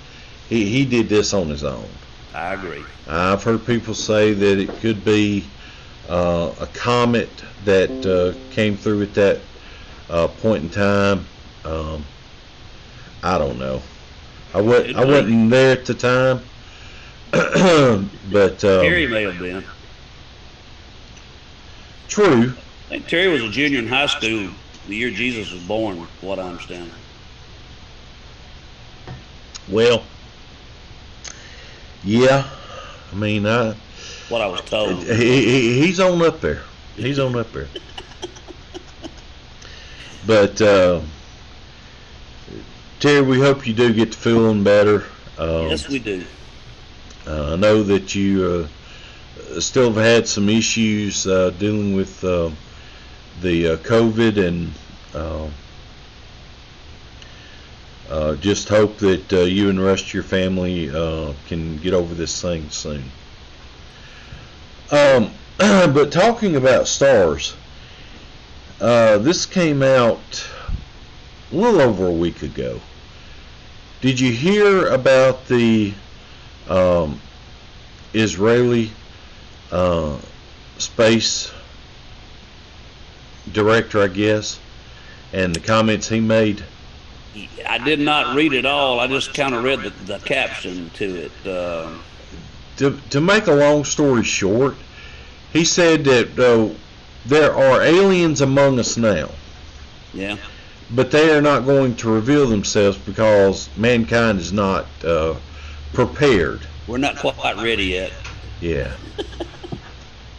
He did this on his own. I agree. I've heard people say that it could be a comet that came through at that point in time. I don't know. I wasn't there at the time, but Terry may have been. True. I think Terry was a junior in high school the year Jesus was born, from what I understand. Well, yeah. I mean, what I was told. He's on up there. He's on up there. But Terry, we hope you do get to feeling better. Yes, we do. I know that you still have had some issues dealing with the COVID, and just hope that you and the rest of your family can get over this thing soon. But talking about stars, this came out a little over a week ago. Did you hear about the Israeli space director, I guess, and the comments he made? I did not read it all. I just kind of read the caption to it. To make a long story short, he said that there are aliens among us now. Yeah. But they are not going to reveal themselves because mankind is not prepared. We're not quite ready yet. Yeah.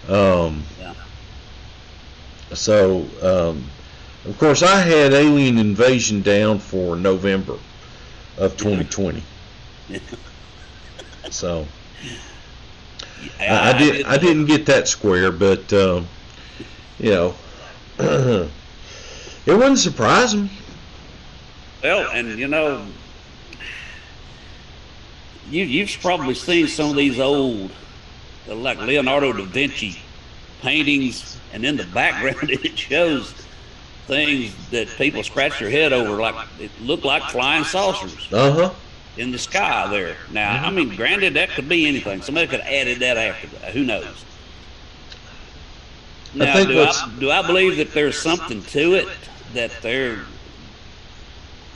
Yeah. So, of course, I had Alien Invasion down for November of 2020. So, I didn't get that square, but you know, it wouldn't surprise me. Well, and you know, you've probably seen some of these old, like Leonardo da Vinci paintings, and in the background it shows things that people scratch their head over, like it looked like flying saucers in the sky there. Now, I mean, granted, that could be anything. Somebody could have added that after that. Who knows? Now, do I believe that there's something to it?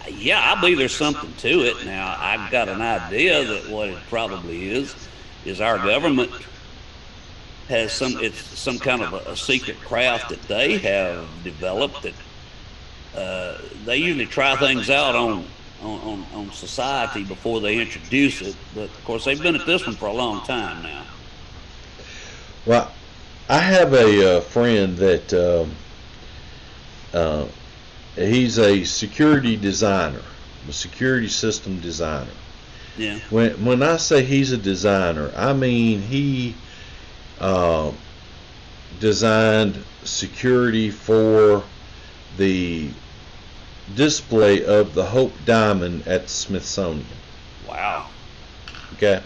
Yeah, I believe there's something to it. Now, I've got an idea that what it probably is our government has some kind of a secret craft that they have developed that they usually try things out on society before they introduce it. But of course, they've been at this one for a long time now. Well, I have a friend that he's a security designer, a security system designer. Yeah. When I say he's a designer, I mean he designed security for the display of the Hope Diamond at the Smithsonian. Wow. Okay.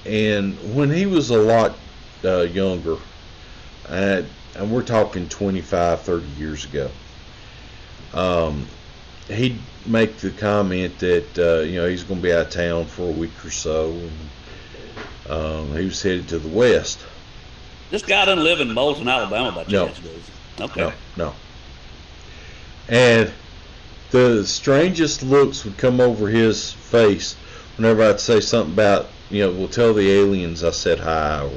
And when he was a lot younger, and we're talking 25, 30 years ago, he'd make the comment that he's going to be out of town for a week or so, and he was headed to the west. This guy doesn't live in Bolton, Alabama, by chance, does he? Okay. No. And the strangest looks would come over his face whenever I'd say something about, we'll tell the aliens I said hi,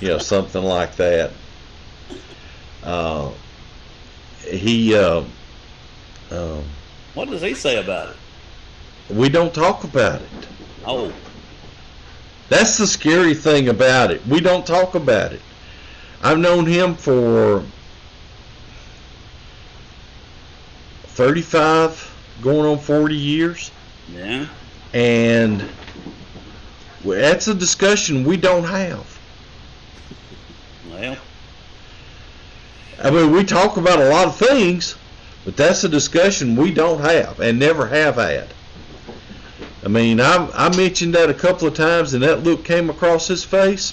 or something like that. What does he say about it? We don't talk about it. Oh. That's the scary thing about it. We don't talk about it. I've known him for 35, going on 40 years. Yeah. And that's a discussion we don't have. Well, I mean, we talk about a lot of things, but that's a discussion we don't have and never have had. I mean, I mentioned that a couple of times, and that look came across his face.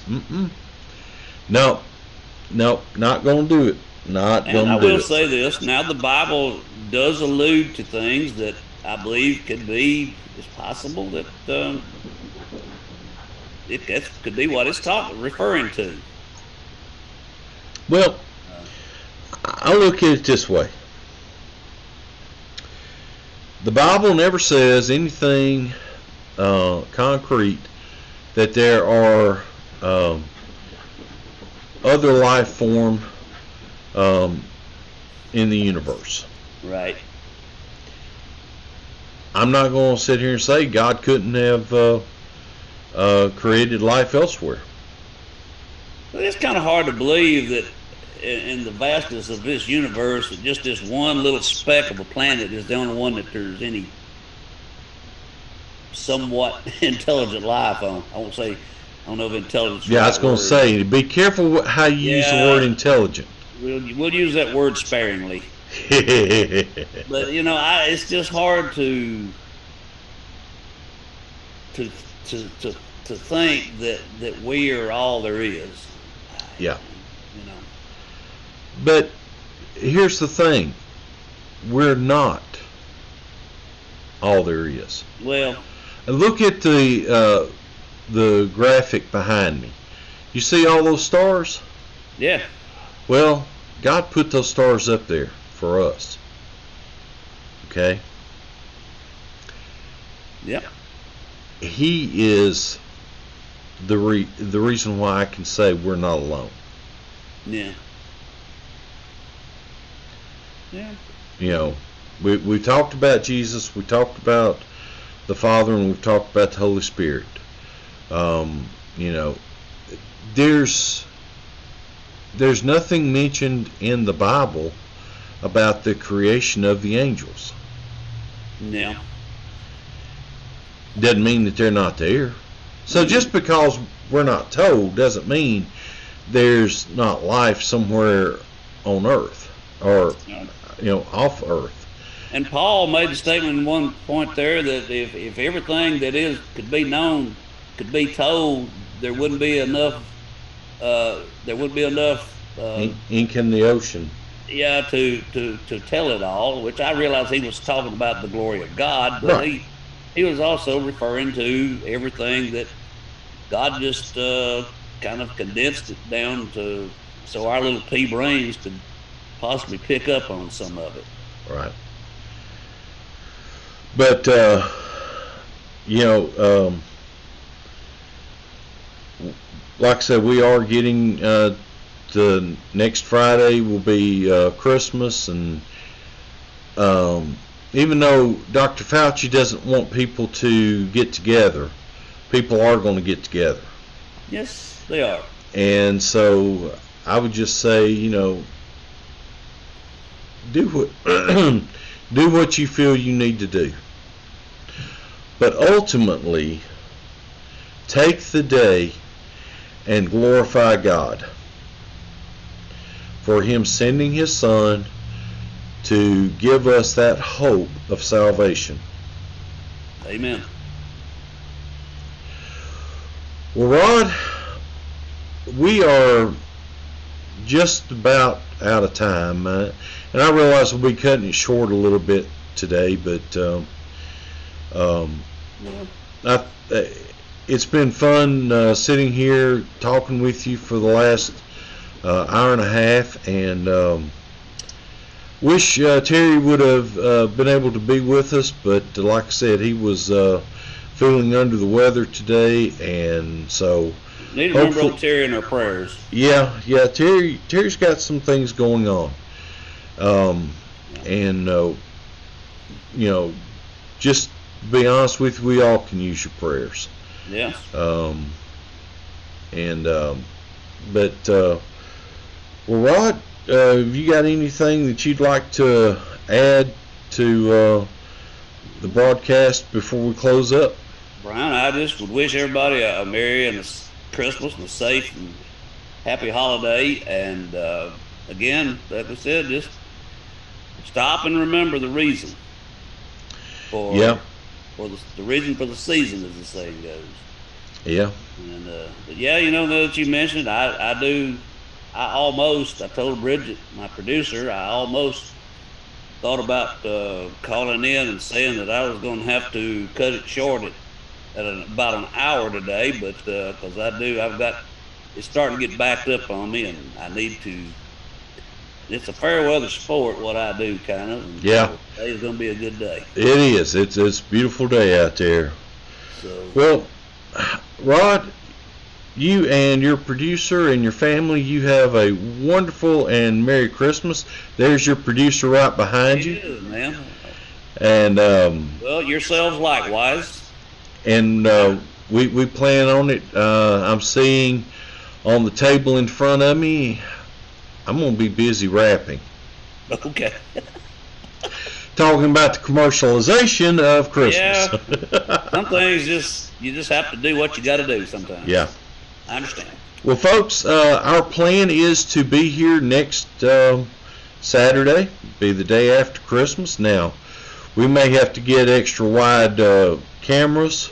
Nope, not going to do it. Not going to do it. And I will say this. Now, the Bible does allude to things that I believe it's possible that it could be what it's referring to. Well, I look at it this way. The Bible never says anything concrete that there are other life form in the universe. Right. I'm not going to sit here and say God couldn't have created life elsewhere. Well, it's kind of hard to believe that in the vastness of this universe, that just this one little speck of a planet is the only one that there's any somewhat intelligent life. I won't say, I don't know if intelligence. Yeah, I was going to say, be careful how you use the word intelligent. We'll use that word sparingly. But it's just hard to think that we are all there is. Yeah. But here's the thing: we're not all there is. Well, look at the graphic behind me. You see all those stars? Yeah. Well, God put those stars up there for us. Okay? Yeah. He is the reason why I can say we're not alone. Yeah. Yeah. We talked about Jesus, we talked about the Father, and we've talked about the Holy Spirit. There's nothing mentioned in the Bible about the creation of the angels. Yeah. Doesn't mean that they're not there. So just because we're not told doesn't mean there's not life somewhere on earth or off earth. And Paul made the statement in one point there that if everything that could be known could be told, there wouldn't be enough ink in the ocean. Yeah, to tell it all, which I realize he was talking about the glory of God, but right. He was also referring to everything that God just kind of condensed it down to, so our little pea brains could possibly pick up on some of it. Right. But like I said, we are getting the next Friday will be Christmas, and even though Dr. Fauci doesn't want people to get together, people are going to get together. Yes, they are. And so I would just say, do what you feel you need to do. But ultimately, take the day and glorify God for Him sending His Son to give us that hope of salvation. Amen. Well, Rod, we are just about out of time, and I realize we'll be cutting it short a little bit today, but it's been fun sitting here talking with you for the last hour and a half, and wish Terry would have been able to be with us, but like I said, he was feeling under the weather today, and so need to remember old Terry in our prayers. Yeah, Terry's got some things going on, and just to be honest with you, we all can use your prayers. Yeah. Well, Rod, have you got anything that you'd like to add to the broadcast before we close up? Brian, I just would wish everybody a Merry and a Christmas and a safe and happy holiday. And again, like I said, just stop and remember the reason for the reason for the season, as the saying goes. Yeah. And but yeah, that you mentioned, I told Bridget, my producer, I almost thought about calling in and saying that I was going to have to cut it short at about an hour today, but because it's starting to get backed up on me, and I need to. It's a fair weather sport, what I do, kind of. And yeah. Today's going to be a good day. It is. It's a beautiful day out there. So. Well, Rod, you and your producer and your family, you have a wonderful and Merry Christmas. There's your producer right behind you. It is, man. And well, yourselves likewise. And we plan on it. I'm seeing on the table in front of me, I'm going to be busy wrapping. Okay. talking about the commercialization of Christmas. Yeah. Some things you just have to do what you got to do sometimes. Yeah. I understand. Well, folks, our plan is to be here next Saturday, be the day after Christmas. Now, we may have to get extra wide cameras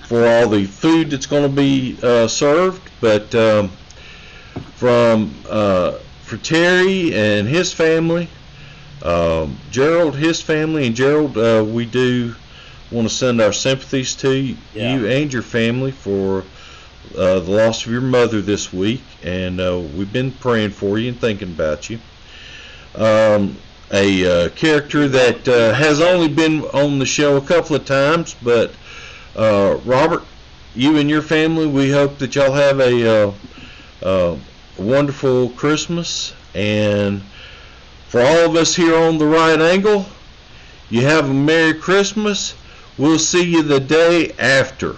for all the food that's going to be served, but for Terry and his family, Gerald, his family, and Gerald, we do want to send our sympathies to you and your family for the loss of your mother this week, and we've been praying for you and thinking about you. A character that has only been on the show a couple of times, but Robert, you and your family, we hope that y'all have a wonderful Christmas, and for all of us here on The Right Angle, you have a Merry Christmas. We'll see you the day after.